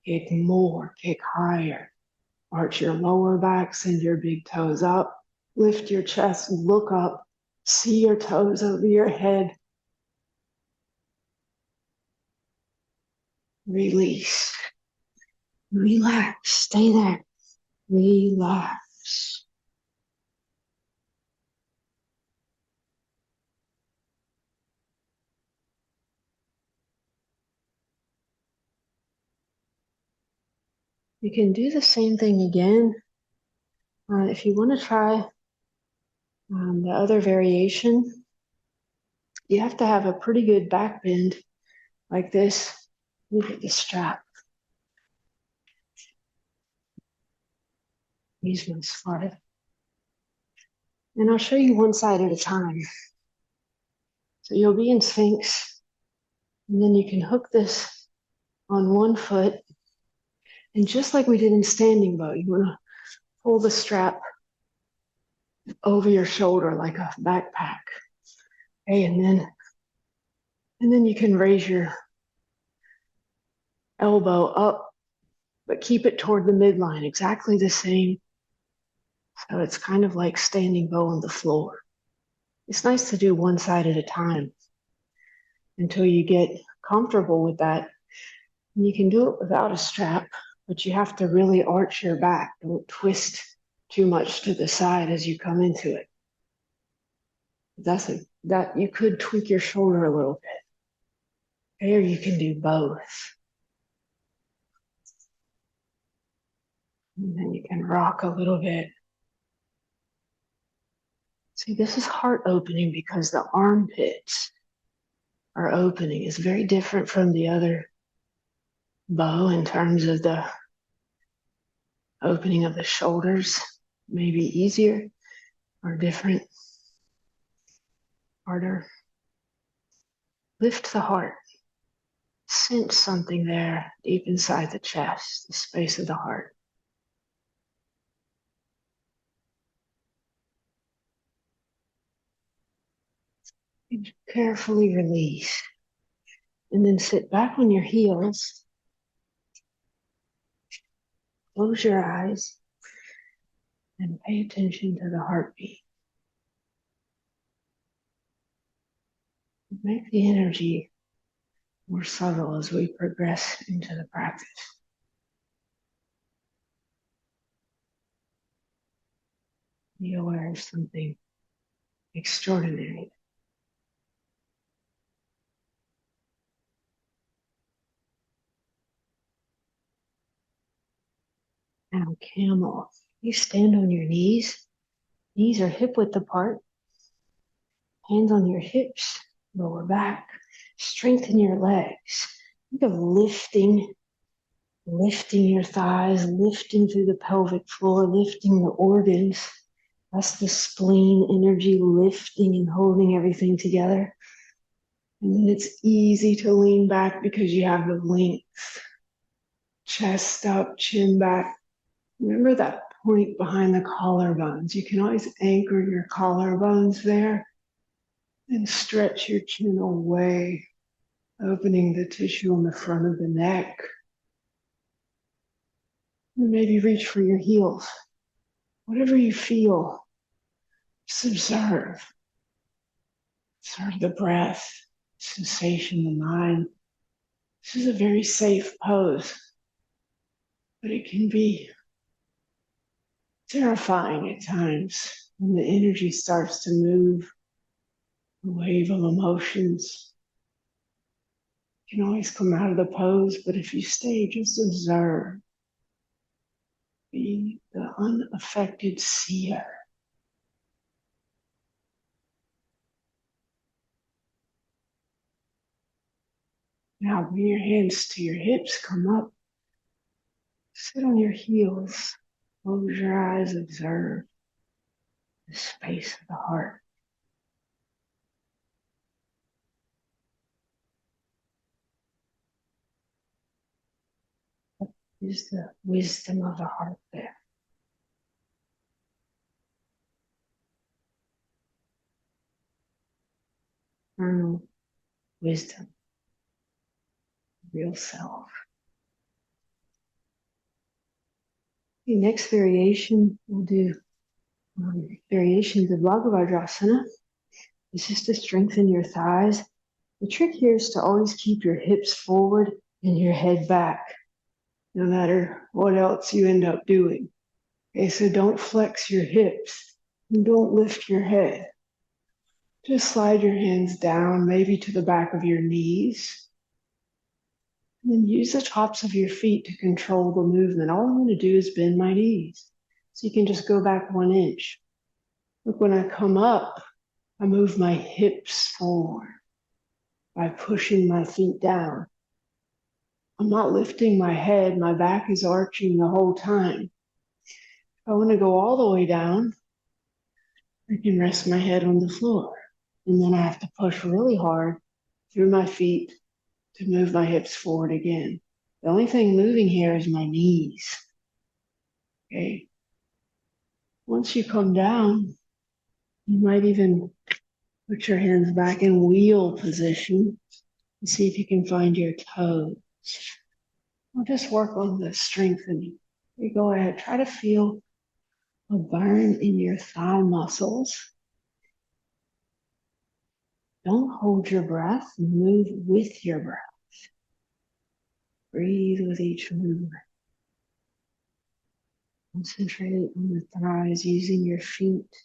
Kick more, kick higher. Arch your lower back, send your big toes up. Lift your chest, look up, see your toes over your head. Release. Relax, stay there. Relax. You can do the same thing again. If you want to try the other variation, you have to have a pretty good back bend like this. Look at the strap. Use my spot. And I'll show you one side at a time. So you'll be in Sphinx, and then you can hook this on one foot. And just like we did in standing bow, you want to pull the strap over your shoulder like a backpack. Okay, and then you can raise your elbow up, but keep it toward the midline, exactly the same. So it's kind of like standing bow on the floor. It's nice to do one side at a time until you get comfortable with that. And you can do it without a strap, but you have to really arch your back. Don't twist too much to the side as you come into it. That you could tweak your shoulder a little bit. Okay, or you can do both. And then you can rock a little bit. See, this is heart opening because the armpits are opening. It's very different from the other bow in terms of the opening of the shoulders. Maybe easier or different, harder. Lift the heart. Sense something there deep inside the chest, the space of the heart. And carefully release. And then sit back on your heels. Close your eyes and pay attention to the heartbeat. Make the energy more subtle as we progress into the practice. Be aware of something extraordinary. Now, camel. You stand on your knees. Knees are hip width apart. Hands on your hips, lower back. Strengthen your legs. Think of lifting your thighs, lifting through the pelvic floor, lifting the organs. That's the spleen energy, lifting and holding everything together. And then it's easy to lean back because you have the length. Chest up, chin back. Remember that point behind the collarbones. You can always anchor your collarbones there and stretch your chin away, opening the tissue on the front of the neck. And maybe reach for your heels. Whatever you feel, just observe. Observe the breath, sensation, the mind. This is a very safe pose, but it can be terrifying at times when the energy starts to move, a wave of emotions. You can always come out of the pose, but if you stay, just observe. Be the unaffected seer. Now bring your hands to your hips, come up. Sit on your heels. Close your eyes, observe the space of the heart. Use the wisdom of the heart there. Eternal wisdom, real self. The next variation, we'll do variations of Bhagavadrasana. It's just to strengthen your thighs. The trick here is to always keep your hips forward and your head back, no matter what else you end up doing. Okay, so don't flex your hips and don't lift your head. Just slide your hands down, maybe to the back of your knees. And then use the tops of your feet to control the movement. All I'm going to do is bend my knees. So you can just go back 1 inch. Look, when I come up, I move my hips forward by pushing my feet down. I'm not lifting my head. My back is arching the whole time. I want to go all the way down. I can rest my head on the floor. And then I have to push really hard through my feet to move my hips forward again. The only thing moving here is my knees. Okay. Once you come down, you might even put your hands back in wheel position and see if you can find your toes. We'll just work on the strengthening. You go ahead, try to feel a burn in your thigh muscles. Don't hold your breath, move with your breath. Breathe with each movement. Concentrate on the thighs, using your feet,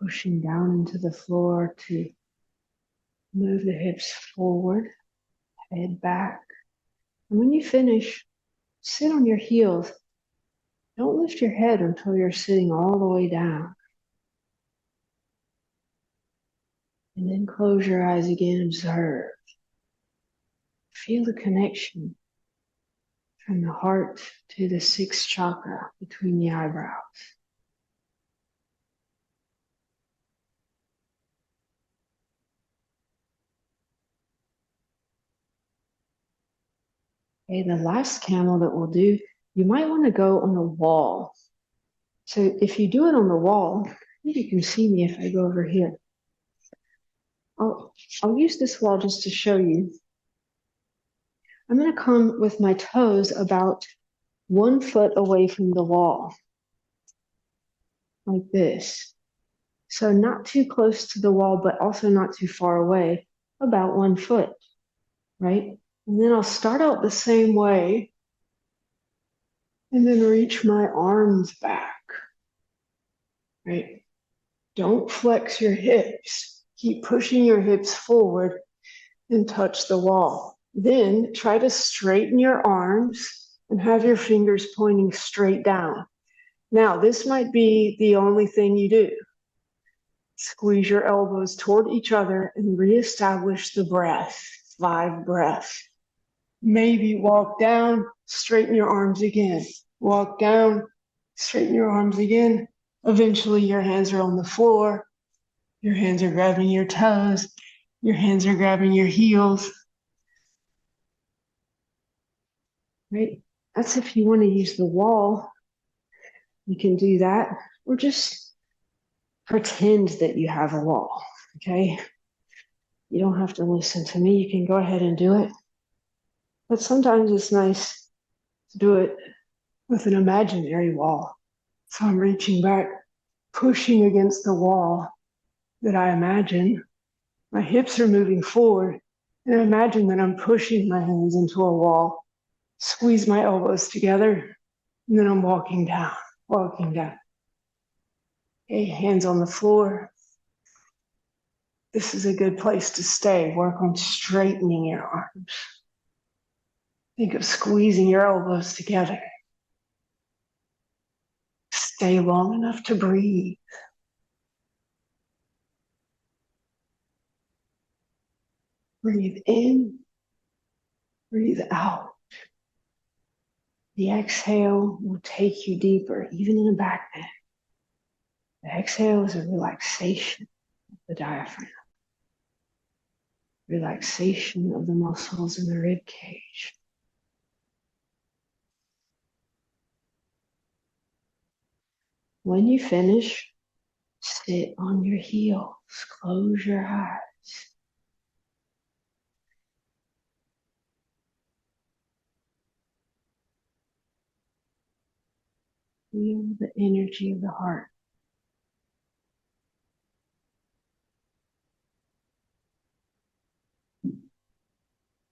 pushing down into the floor to move the hips forward, head back. And when you finish, sit on your heels. Don't lift your head until you're sitting all the way down. And then close your eyes again, observe. Feel the connection from the heart to the sixth chakra between the eyebrows. Okay, the last camel that we'll do, you might want to go on the wall. So if you do it on the wall, you can see me if I go over here. I'll use this wall just to show you. I'm going to come with my toes about 1 foot away from the wall, like this. So not too close to the wall, but also not too far away, about 1 foot, right? And then I'll start out the same way and then reach my arms back, right? Don't flex your hips. Keep pushing your hips forward and touch the wall. Then try to straighten your arms and have your fingers pointing straight down. Now, this might be the only thing you do. Squeeze your elbows toward each other and reestablish the breath. 5 breaths. Maybe walk down, straighten your arms again. Walk down, straighten your arms again. Eventually, your hands are on the floor. Your hands are grabbing your toes. Your hands are grabbing your heels. Right? That's if you want to use the wall. You can do that. Or just pretend that you have a wall. Okay? You don't have to listen to me. You can go ahead and do it. But sometimes it's nice to do it with an imaginary wall. So I'm reaching back, pushing against the wall that I imagine. My hips are moving forward, and I imagine that I'm pushing my hands into a wall. Squeeze my elbows together, and then I'm walking down, walking down. Okay, hands on the floor. This is a good place to stay. Work on straightening your arms. Think of squeezing your elbows together. Stay long enough to breathe. Breathe in, breathe out. The exhale will take you deeper, even in a back bend. The exhale is a relaxation of the diaphragm, relaxation of the muscles in the rib cage. When you finish, sit on your heels, close your eyes. Feel the energy of the heart.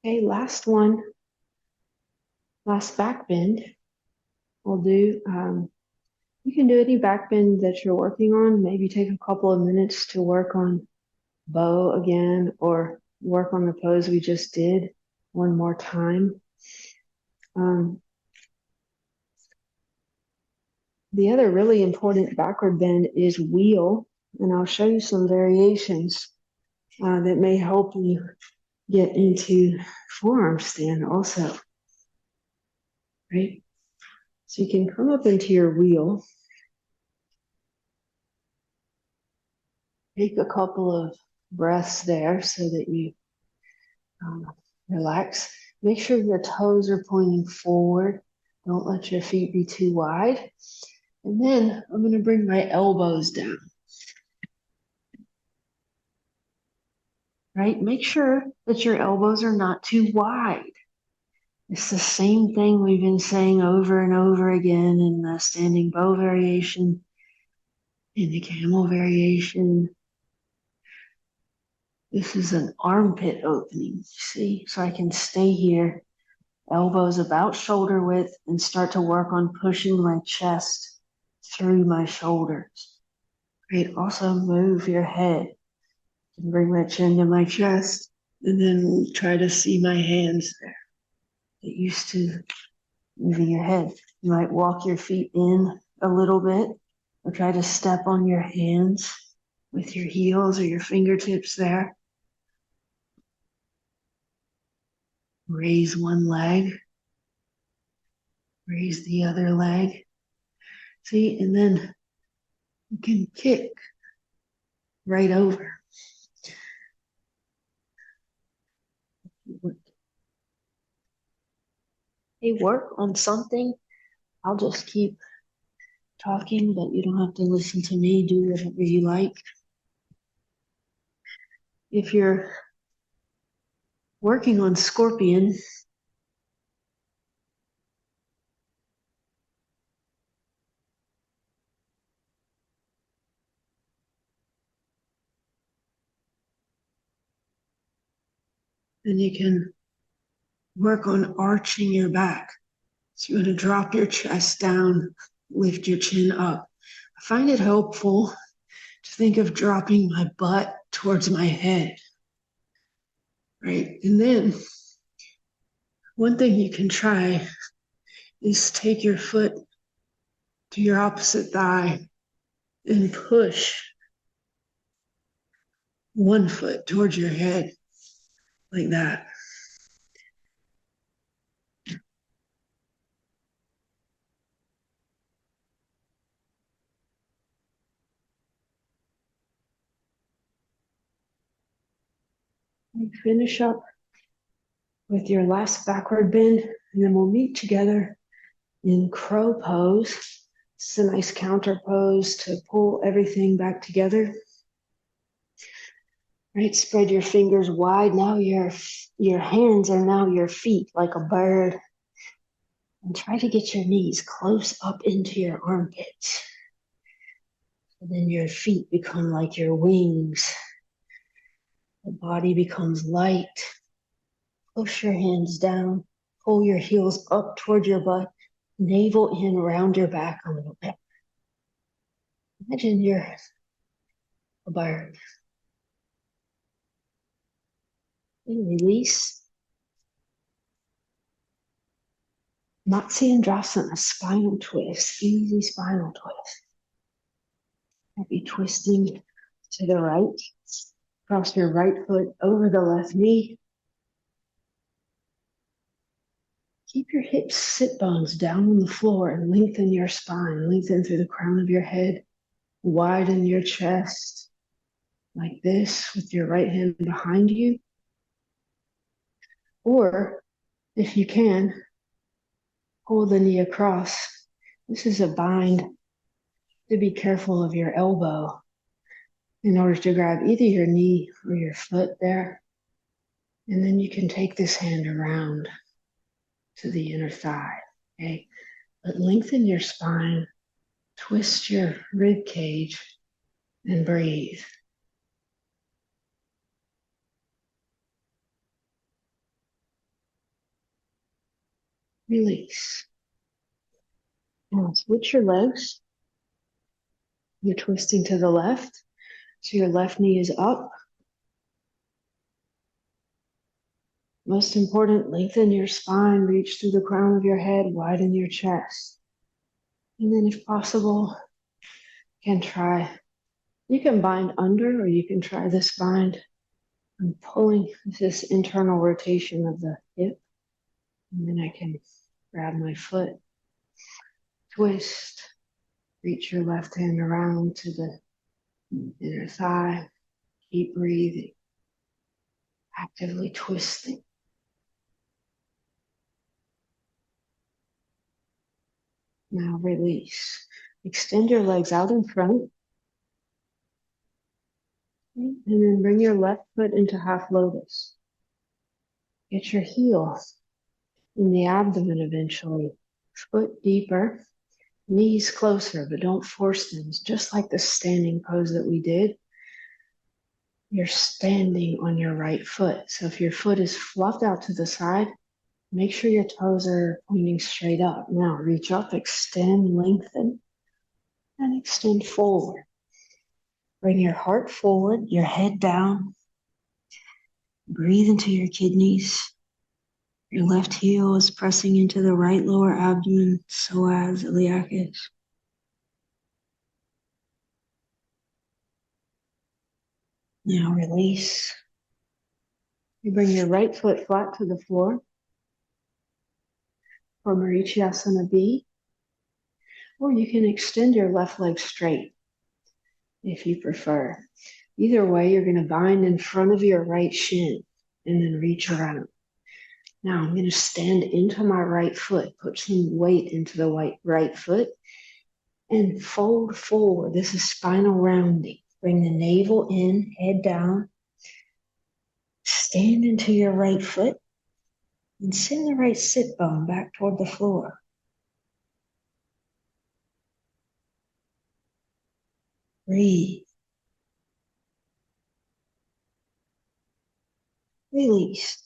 Okay, last one. Last back bend. We'll do, you can do any back bend that you're working on. Maybe take a couple of minutes to work on bow again or work on the pose we just did one more time. The other really important backward bend is wheel, and I'll show you some variations that may help you get into forearm stand also, right? So you can come up into your wheel, take a couple of breaths there so that you relax. Make sure your toes are pointing forward. Don't let your feet be too wide. And then I'm going to bring my elbows down. Right? Make sure that your elbows are not too wide. It's the same thing we've been saying over and over again in the standing bow variation, in the camel variation. This is an armpit opening, see? So I can stay here, elbows about shoulder width, and start to work on pushing my chest through my shoulders. Great. Also move your head and bring my chin to my chest, and then try to see my hands there. Get used to moving your head. You might walk your feet in a little bit or try to step on your hands with your heels or your fingertips there. Raise one leg, raise the other leg. See, and then you can kick right over. Hey, work on something. I'll just keep talking, but you don't have to listen to me. Do whatever you like. If you're working on scorpion, then you can work on arching your back. So you're going to drop your chest down, lift your chin up. I find it helpful to think of dropping my butt towards my head, right? And then one thing you can try is take your foot to your opposite thigh and push one foot towards your head like that. And finish up with your last backward bend, and then we'll meet together in crow pose. It's a nice counter pose to pull everything back together. Right, spread your fingers wide. Now your hands are now your feet like a bird. And try to get your knees close up into your armpits. And then your feet become like your wings. The body becomes light. Push your hands down. Pull your heels up toward your butt. Navel in around your back a little bit. Imagine you're a bird. And release. Matsyasana, a spinal twist, easy spinal twist. Maybe twisting to the right. Cross your right foot over the left knee. Keep your hips, sit bones down on the floor and lengthen your spine. Lengthen through the crown of your head. Widen your chest like this with your right hand behind you. Or if you can, pull the knee across. This is a bind to be careful of your elbow in order to grab either your knee or your foot there. And then you can take this hand around to the inner thigh, okay? But lengthen your spine, twist your rib cage, and breathe. Release. Now switch your legs. You're twisting to the left, so your left knee is up. Most important, lengthen your spine, reach through the crown of your head, widen your chest. And then if possible, you can bind under, or you can try this bind. I'm pulling this internal rotation of the hip, and then I can grab my foot, twist, reach your left hand around to the inner thigh, keep breathing, actively twisting. Now release. Extend your legs out in front. And then bring your left foot into half lotus. Get your heel in the abdomen eventually. Foot deeper, knees closer, but don't force them. It's just like the standing pose that we did. You're standing on your right foot. So if your foot is fluffed out to the side, make sure your toes are pointing straight up. Now reach up, extend, lengthen, and extend forward. Bring your heart forward, your head down. Breathe into your kidneys. Your left heel is pressing into the right lower abdomen, psoas, iliacus. Now release. You bring your right foot flat to the floor for Marichyasana B, or you can extend your left leg straight if you prefer. Either way, you're going to bind in front of your right shin and then reach around. Now I'm going to stand into my right foot, put some weight into the right foot, and fold forward. This is spinal rounding. Bring the navel in, head down. Stand into your right foot and send the right sit bone back toward the floor. Breathe. Release.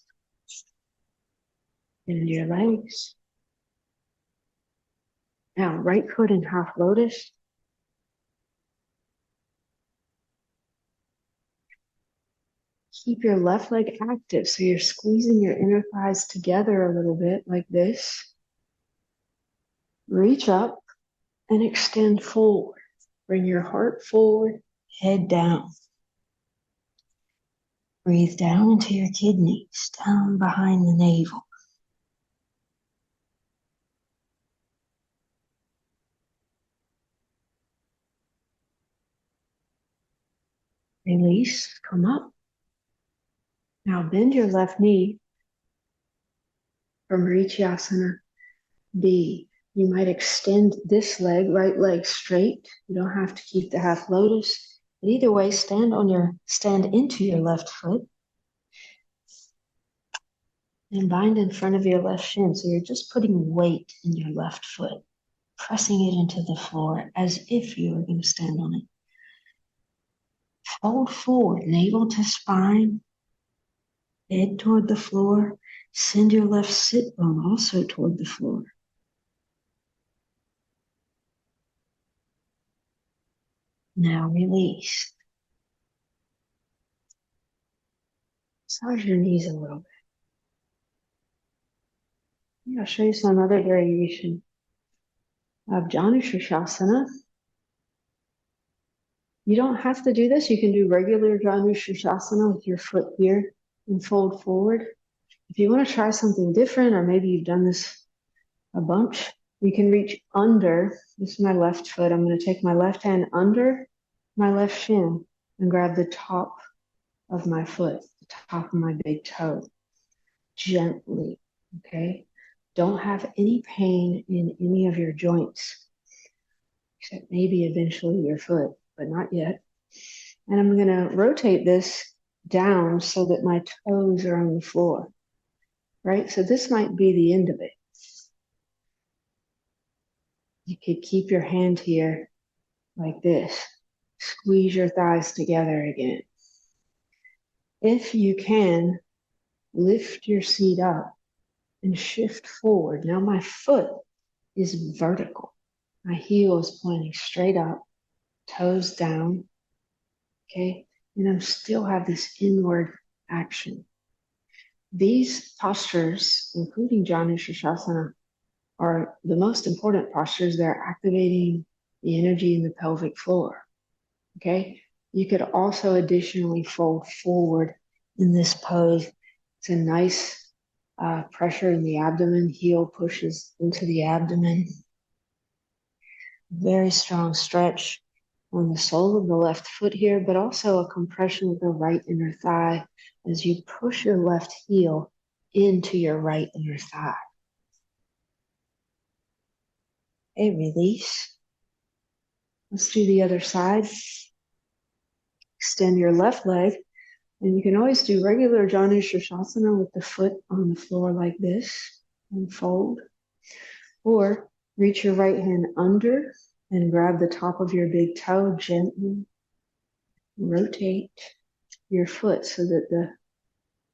Bend your legs. Now, right foot in half lotus. Keep your left leg active, so you're squeezing your inner thighs together a little bit like this. Reach up and extend forward. Bring your heart forward, head down. Breathe down into your kidneys, down behind the navel. Release, come up. Now bend your left knee for Marichyasana B. You might extend this leg, right leg straight. You don't have to keep the half lotus. But either way, stand into your left foot and bind in front of your left shin. So you're just putting weight in your left foot, pressing it into the floor as if you were going to stand on it. Fold forward, navel to spine, head toward the floor. Send your left sit bone also toward the floor. Now release. Massage your knees a little bit. I'll show you some other variation of Janu Shirshasana. You don't have to do this. You can do regular Janu Shirshasana with your foot here and fold forward. If you want to try something different, or maybe you've done this a bunch, you can reach under. This is my left foot. I'm going to take my left hand under my left shin and grab the top of my foot, the top of my big toe, gently, okay? Don't have any pain in any of your joints. except maybe eventually your foot, but not yet. And I'm going to rotate this down so that my toes are on the floor, right? So this might be the end of it. You could keep your hand here like this. Squeeze your thighs together again. If you can, lift your seat up and shift forward. Now my foot is vertical. My heel is pointing straight up, toes down, okay? And I still have this inward action. These postures, including Janu Shirshasana, are the most important postures. They're activating the energy in the pelvic floor, okay? You could also additionally fold forward in this pose. It's a nice pressure in the abdomen. Heel pushes into the abdomen. Very strong stretch on the sole of the left foot here, but also a compression of the right inner thigh as you push your left heel into your right inner thigh. Okay, release. Let's do the other side. Extend your left leg, and you can always do regular Janu Shirshasana with the foot on the floor like this and fold. Or reach your right hand under and grab the top of your big toe, gently rotate your foot so that the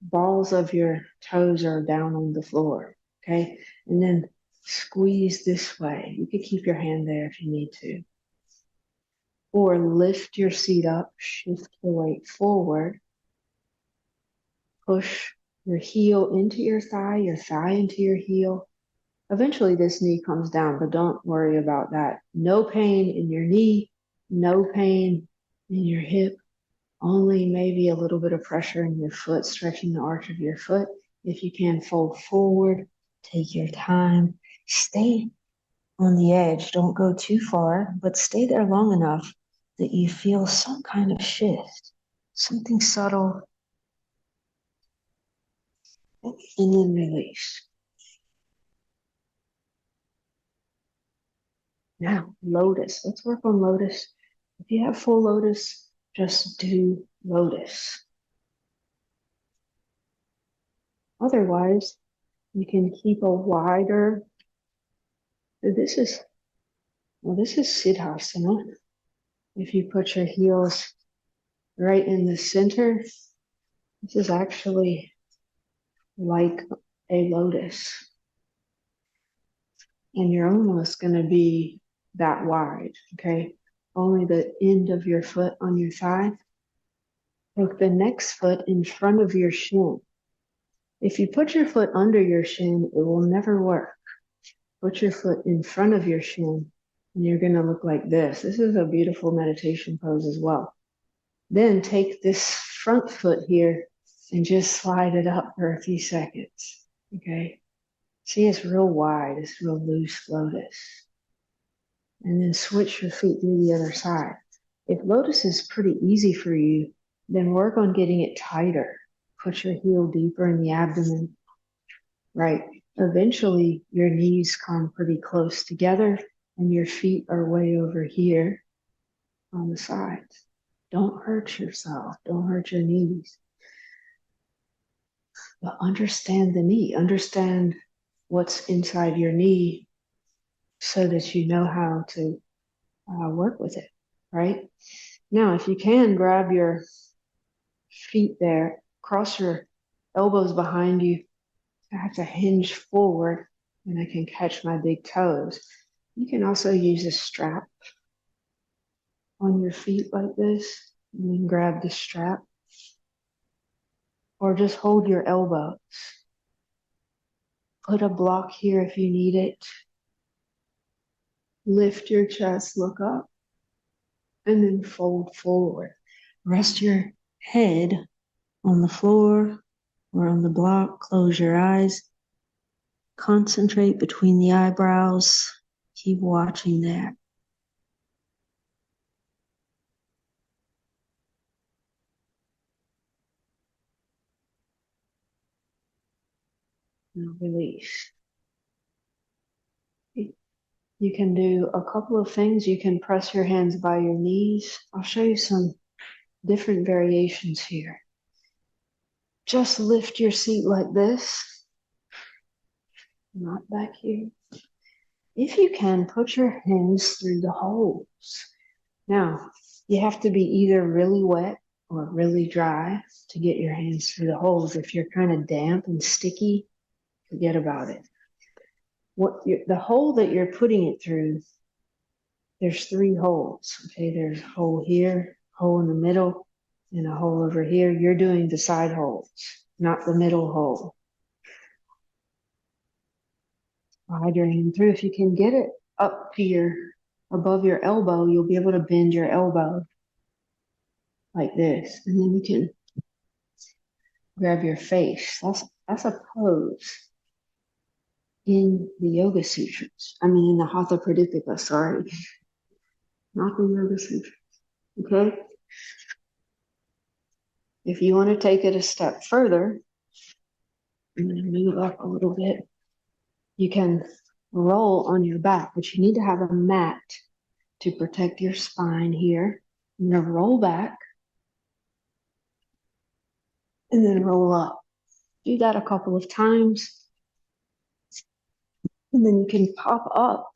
balls of your toes are down on the floor, okay? And then squeeze this way. You could keep your hand there if you need to. Or lift your seat up, shift the weight forward, push your heel into your thigh into your heel. Eventually this knee comes down, but don't worry about that. No pain in your knee, no pain in your hip, only maybe a little bit of pressure in your foot, stretching the arch of your foot. If you can, fold forward, take your time, stay on the edge. Don't go too far, but stay there long enough that you feel some kind of shift, something subtle, and then release. Now, Lotus. Let's work on Lotus. If you have full Lotus, just do Lotus. Otherwise, you can keep a wider. This is Siddhasana. If you put your heels right in the center, this is actually like a lotus. And you're almost going to be that wide, okay? Only the end of your foot on your thigh. Hook the next foot in front of your shin. If you put your foot under your shin, it will never work. Put your foot in front of your shin, and you're going to look like this. This is a beautiful meditation pose as well. Then take this front foot here and just slide it up for a few seconds, okay? See, it's real wide. It's real loose Lotus. And then switch your feet to the other side. If Lotus is pretty easy for you, then work on getting it tighter. Put your heel deeper in the abdomen, right? Eventually, your knees come pretty close together and your feet are way over here on the sides. Don't hurt yourself. Don't hurt your knees. But understand the knee. Understand what's inside your knee so that you know how to work with it, right? Now, if you can, grab your feet there, cross your elbows behind you. I have to hinge forward and I can catch my big toes. You can also use a strap on your feet like this and then grab the strap. Or just hold your elbows. Put a block here if you need it. Lift your chest, look up, and then fold forward. Rest your head on the floor or on the block. Close your eyes. Concentrate between the eyebrows. Keep watching that. Now release. You can do a couple of things. You can press your hands by your knees. I'll show you some different variations here. Just lift your seat like this, not back here. If you can, put your hands through the holes. Now, you have to be either really wet or really dry to get your hands through the holes. If you're kind of damp and sticky, forget about it. The hole that you're putting it through, there's 3 holes. Okay, there's a hole here, hole in the middle, and a hole over here. You're doing the side holes, not the middle hole. Slide your hand through. If you can get it up to above your elbow, you'll be able to bend your elbow like this, and then you can grab your face. That's a pose in the Yoga Sutras. I mean, in the Hatha Pradipika, sorry. Not the Yoga Sutras. Okay? If you want to take it a step further, I'm going to move up a little bit. You can roll on your back, but you need to have a mat to protect your spine here. I'm going to roll back and then roll up. Do that a couple of times. And then you can pop up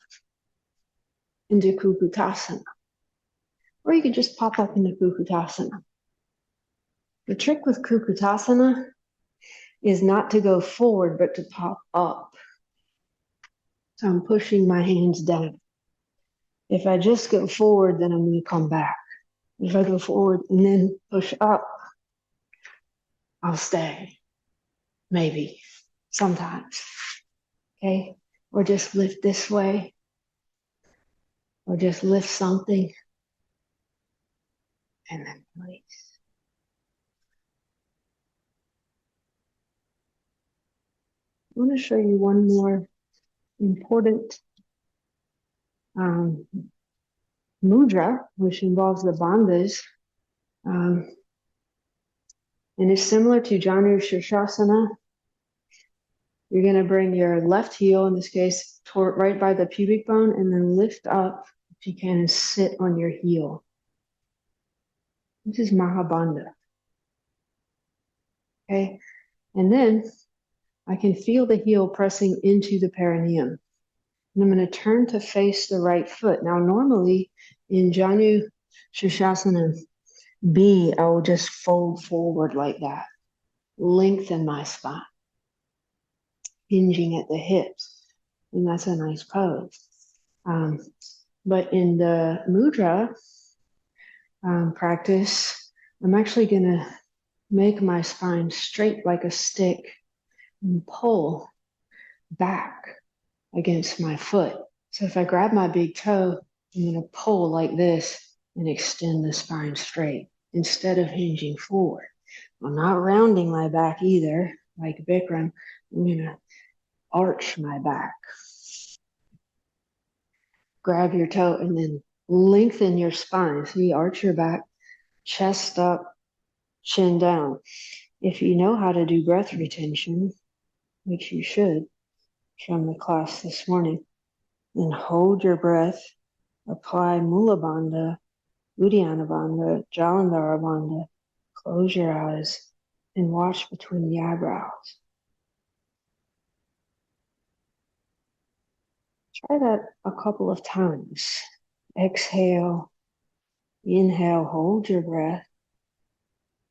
into Kukutasana. Or you can just pop up into Kukutasana. The trick with Kukutasana is not to go forward, but to pop up. So I'm pushing my hands down. If I just go forward, then I'm going to come back. If I go forward and then push up, I'll stay. Maybe. Sometimes. Okay? Or just lift this way. Or just lift something. And then release. I want to show you one more important mudra, which involves the bandhas. And it's similar to Janu Shirshasana. You're going to bring your left heel, in this case, right by the pubic bone, and then lift up, if you can, and sit on your heel. This is Mahabandha. Okay? And then I can feel the heel pressing into the perineum. And I'm going to turn to face the right foot. Now, normally in Janu Shirshasana B, I will just fold forward like that, lengthen my spine, hinging at the hips. And that's a nice pose. But in the mudra practice, I'm actually going to make my spine straight like a stick and pull back against my foot. So if I grab my big toe, I'm going to pull like this and extend the spine straight instead of hinging forward. I'm not rounding my back either, like Bikram. I'm going to arch my back. Grab your toe and then lengthen your spine. So you arch your back, chest up, chin down. If you know how to do breath retention, which you should from the class this morning, then hold your breath, apply Mula Bandha, Uddiyana Bandha, Jalandhara Bandha, close your eyes, and watch between the eyebrows. Try that a couple of times. Exhale, inhale, hold your breath.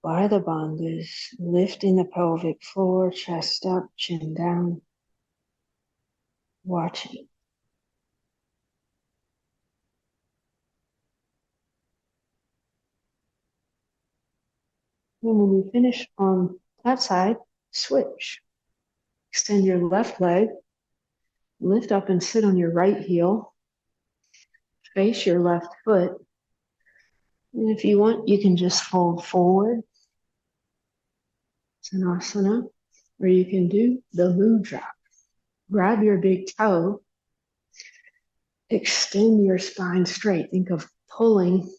By the bandhas, lifting the pelvic floor, chest up, chin down. Watching. And when you finish on that side, switch. Extend your left leg, lift up and sit on your right heel, face your left foot. And if you want, you can just fold forward, Sanasana, or you can do the mudra. Grab your big toe, extend your spine straight. Think of pulling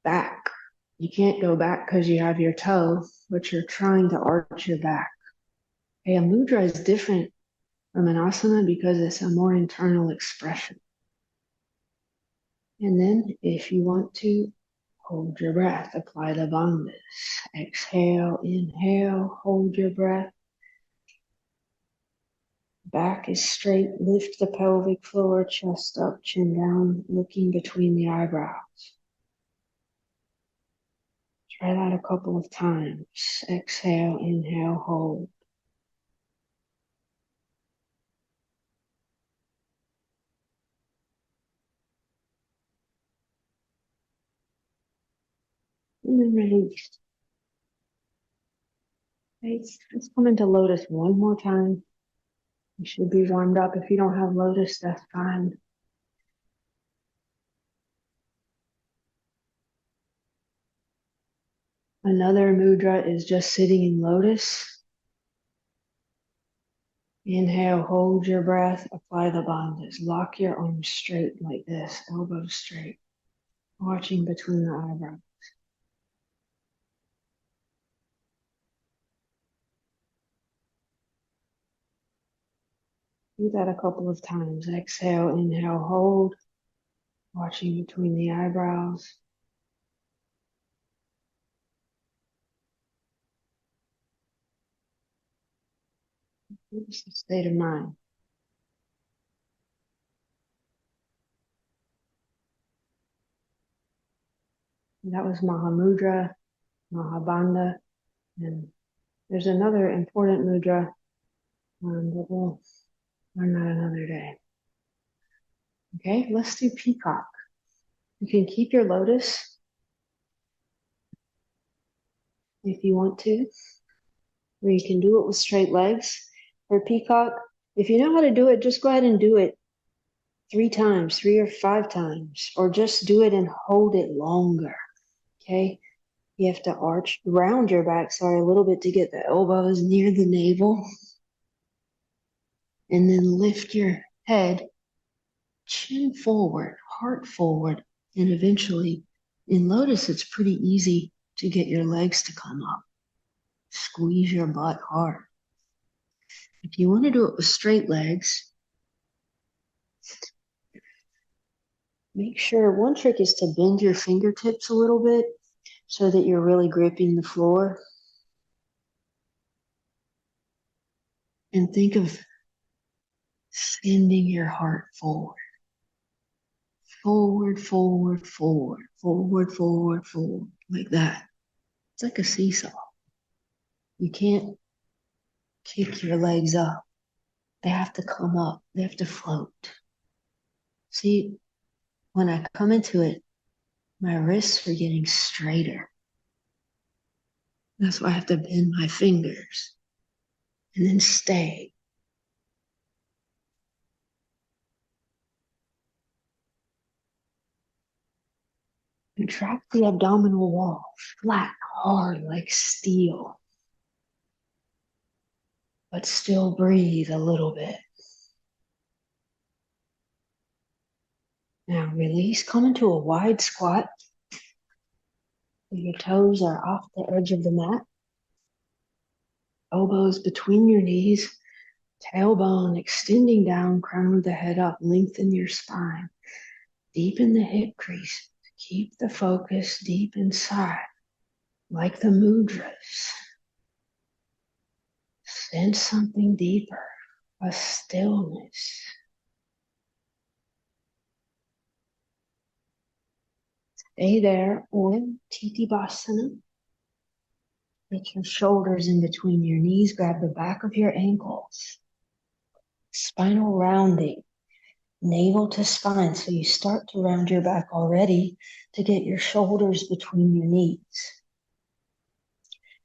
back. You can't go back because you have your toe, but you're trying to arch your back. Okay, a mudra is different from an asana because it's a more internal expression. And then if you want to, hold your breath, apply the bandhas. Exhale, inhale, hold your breath. Back is straight, lift the pelvic floor, chest up, chin down, looking between the eyebrows. Try that a couple of times. Exhale, inhale, hold. And then release. Okay, let's come into Lotus one more time. You should be warmed up. If you don't have Lotus, that's fine. Another mudra is just sitting in Lotus. Inhale, hold your breath, apply the bandhas. Lock your arms straight like this, elbows straight, watching between the eyebrows. Do that a couple of times. Exhale, inhale, hold, watching between the eyebrows. It's the state of mind. And that was Mahamudra, Mahabandha, and there's another important mudra that we'll learn that another day. Okay, let's do Peacock. You can keep your Lotus if you want to, or you can do it with straight legs. For Peacock, if you know how to do it, just go ahead and do it 3 times, 3 or 5 times, or just do it and hold it longer. Okay, you have to arch, round your back, a little bit to get the elbows near the navel. And then lift your head, chin forward, heart forward, and eventually in Lotus, it's pretty easy to get your legs to come up. Squeeze your butt hard. If you want to do it with straight legs, make sure, one trick is to bend your fingertips a little bit so that you're really gripping the floor. And think of sending your heart forward. Forward, forward, forward, forward, forward, forward, like that. It's like a seesaw. You can't kick your legs up. They have to come up. They have to float. See, when I come into it, my wrists are getting straighter. That's why I have to bend my fingers and then stay. Contract the abdominal wall, flat, hard like steel. But still breathe a little bit. Now release, come into a wide squat. Your toes are off the edge of the mat. Elbows between your knees. Tailbone extending down, crown of the head up. Lengthen your spine. Deepen the hip crease. Keep the focus deep inside, like the mudras. Sense something deeper, a stillness. Stay there, or Titibhasana. Get your shoulders in between your knees. Grab the back of your ankles. Spinal rounding, navel to spine. So you start to round your back already to get your shoulders between your knees.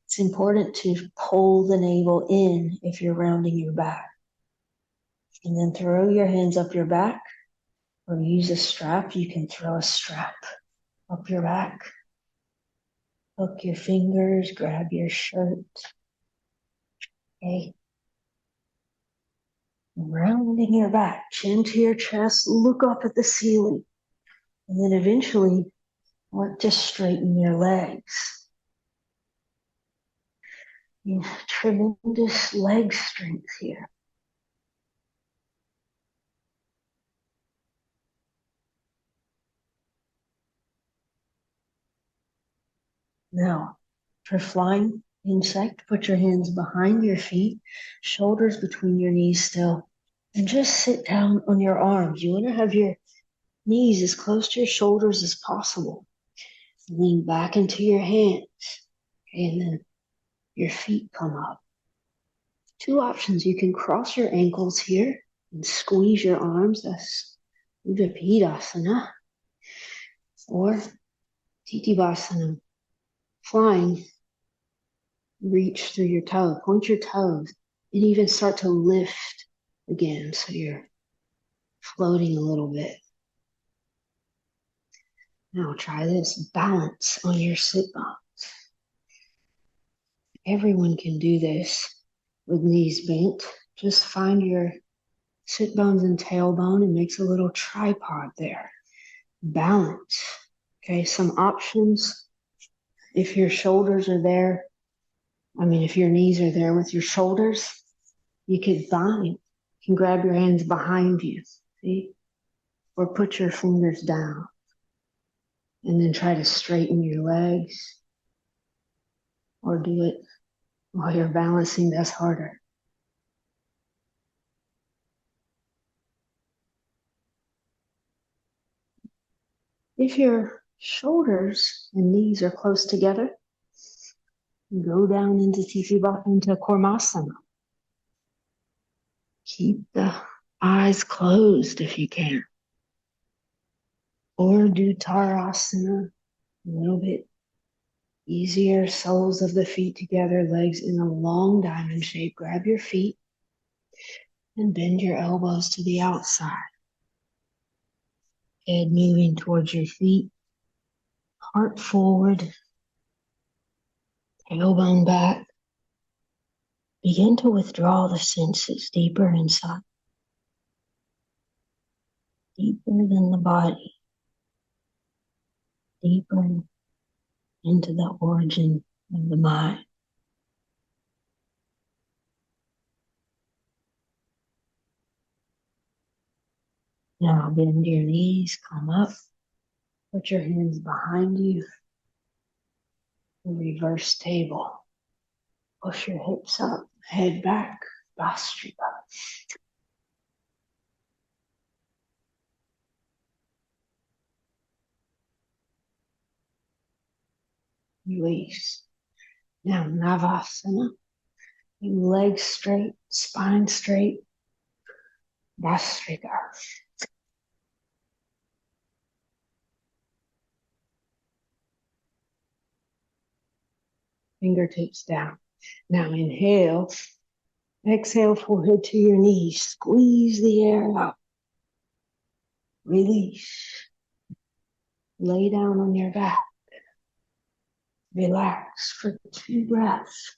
It's important to pull the navel in if you're rounding your back. And then throw your hands up your back, or use a strap. You can throw a strap up your back. Hook your fingers, grab your shirt. Okay. Rounding your back, chin to your chest, look up at the ceiling. And then eventually work to straighten your legs. Tremendous leg strength here. Now, for flying insect, put your hands behind your feet, shoulders between your knees still, and just sit down on your arms. You want to have your knees as close to your shoulders as possible. Lean back into your hands, and then your feet come up. Two options. You can cross your ankles here and squeeze your arms. That's Ujjayi, or Titibhasana, flying. Reach through your toes, point your toes, and even start to lift again so you're floating a little bit. Now try this, balance on your sit bones. Everyone can do this with knees bent. Just find your sit bones and tailbone and makes a little tripod there. Balance. Okay, some options. If your shoulders are there, if your knees are there with your shoulders, you could bind. You can grab your hands behind you, see? Or put your fingers down. And then try to straighten your legs. Or do it while you're balancing, that's harder. If your shoulders and knees are close together, go down into Kurmasana. Keep the eyes closed if you can. Or do Tarasana, a little bit easier, soles of the feet together, legs in a long diamond shape. Grab your feet and bend your elbows to the outside. Head moving towards your feet, heart forward, tailbone back. Begin to withdraw the senses deeper inside, deeper than the body, deeper into the origin of the mind. Now bend your knees, come up, put your hands behind you, reverse table. Push your hips up, head back, Bastrika. Release. Now Navasana. Legs straight, spine straight, Bastrika. Fingertips down. Now inhale. Exhale, forehead to your knees. Squeeze the air out. Release. Lay down on your back. Relax for 2 breaths.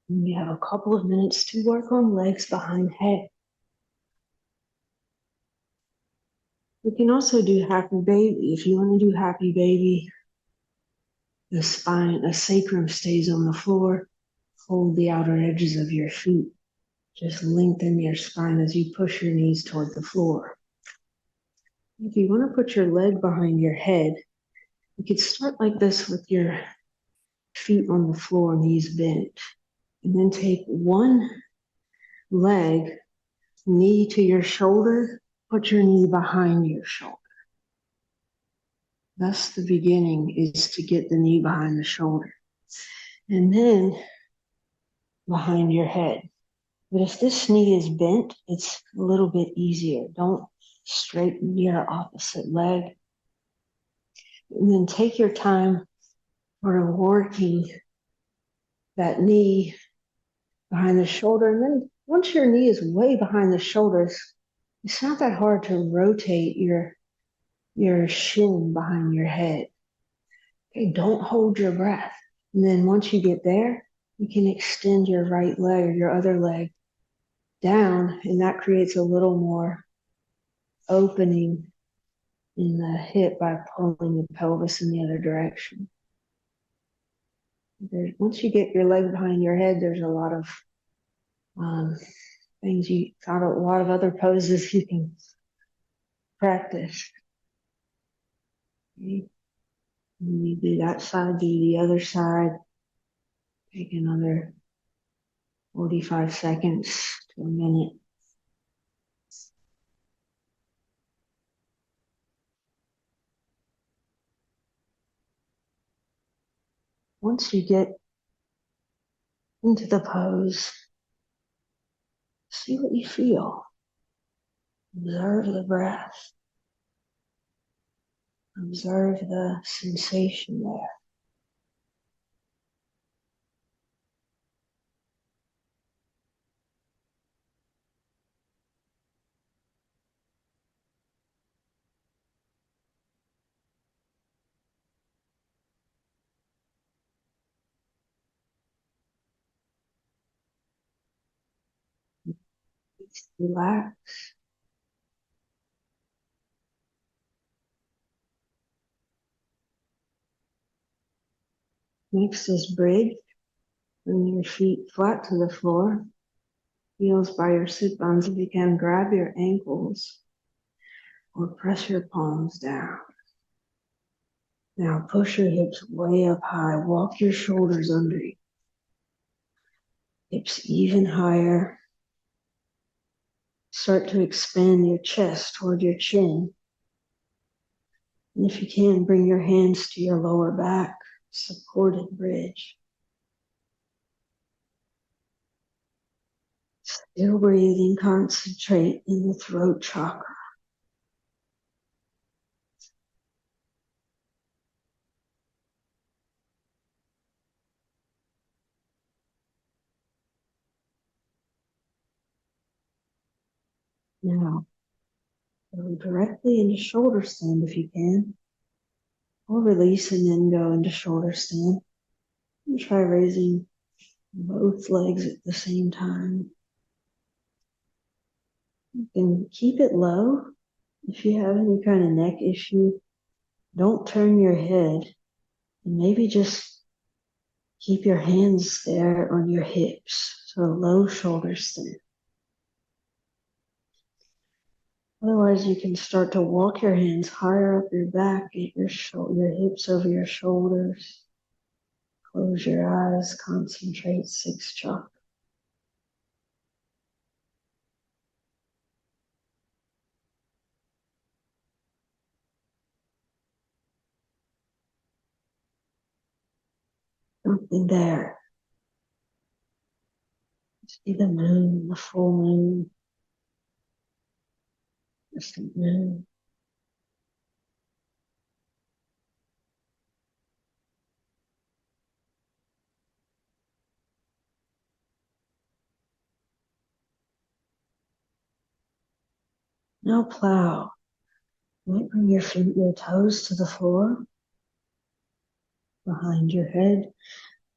And you have a couple of minutes to work on legs behind head. You can also do happy baby. If you want to do happy baby, the spine, the sacrum stays on the floor. Hold the outer edges of your feet. Just lengthen your spine as you push your knees toward the floor. If you want to put your leg behind your head, you could start like this with your feet on the floor, knees bent. And then take one leg, knee to your shoulder, put your knee behind your shoulder. That's the beginning, is to get the knee behind the shoulder. And then behind your head. But if this knee is bent, it's a little bit easier. Don't straighten your opposite leg. And then take your time for working that knee behind the shoulder. And then once your knee is way behind the shoulders, it's not that hard to rotate your shin behind your head. Okay, don't hold your breath. And then once you get there, you can extend your right leg or your other leg down, and that creates a little more opening in the hip by pulling the pelvis in the other direction. Once you get your leg behind your head, there's a lot of things you found out, a lot of other poses you can practice. Okay. When you do that side, do the other side. Take another 45 seconds to a minute. Once you get into the pose, see what you feel. Observe the breath. Observe the sensation there. Relax. Next is bridge. Bring your feet flat to the floor. Heels by your sit bones. If you can, grab your ankles or press your palms down. Now push your hips way up high. Walk your shoulders under you. Hips even higher. Start to expand your chest toward your chin. And if you can, bring your hands to your lower back. Supported bridge. Still breathing, concentrate in the throat chakra. Now, go directly into shoulder stand if you can. Or release and then go into shoulder stand. And try raising both legs at the same time. You can keep it low. If you have any kind of neck issue, don't turn your head. And maybe just keep your hands there on your hips. So low shoulder stand. Otherwise, you can start to walk your hands higher up your back, get your hips over your shoulders. Close your eyes, concentrate, sixth chakra. Something there. See the moon, the full moon, distant moon. Now plow. You might bring your feet, your toes to the floor, behind your head,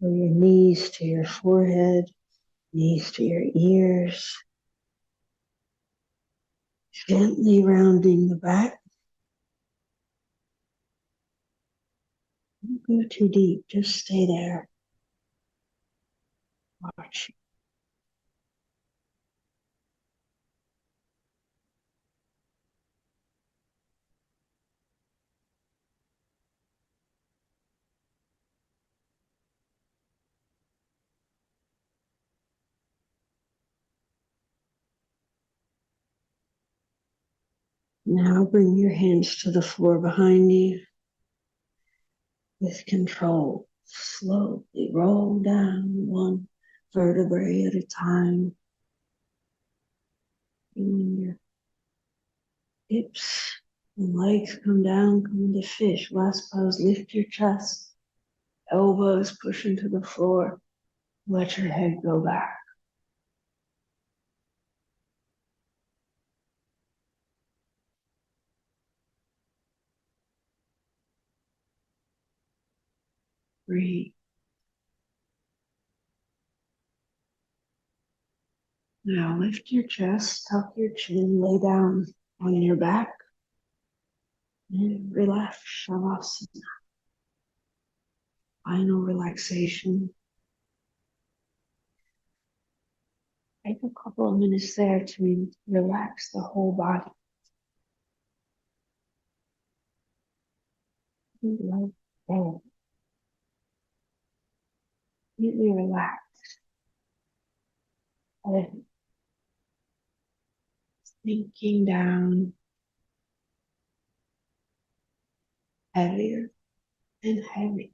or your knees to your forehead, knees to your ears. Gently rounding the back. Don't go too deep, just stay there. Watch. Now bring your hands to the floor behind you. With control, slowly roll down one vertebrae at a time. And when your hips and legs come down, come into fish. Last pose, lift your chest. Elbows push into the floor. Let your head go back. Breathe. Now lift your chest, tuck your chin, lay down on your back, and relax, Savasana. Final relaxation. Take a couple of minutes there to relax the whole body. Completely relax. Sinking down heavier and heavier.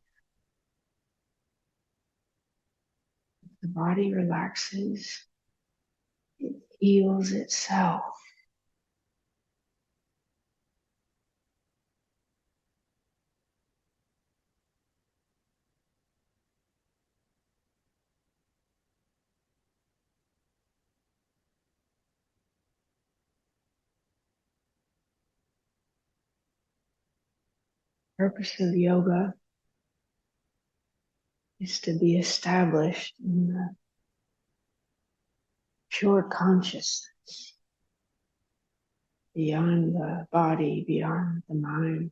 The body relaxes, it heals itself. The purpose of yoga is to be established in the pure consciousness, beyond the body, beyond the mind,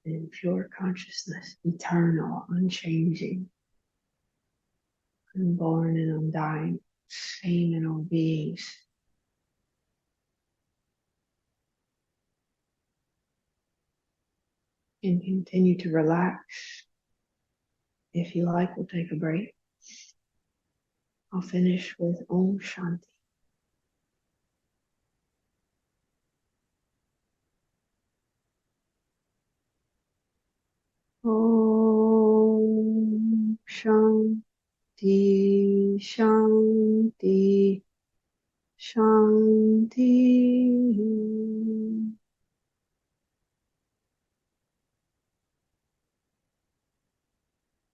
in pure consciousness, eternal, unchanging, unborn and undying, same in all beings. And continue to relax. If you like, we'll take a break. I'll finish with Om Shanti. Om Shanti, Shanti, Shanti.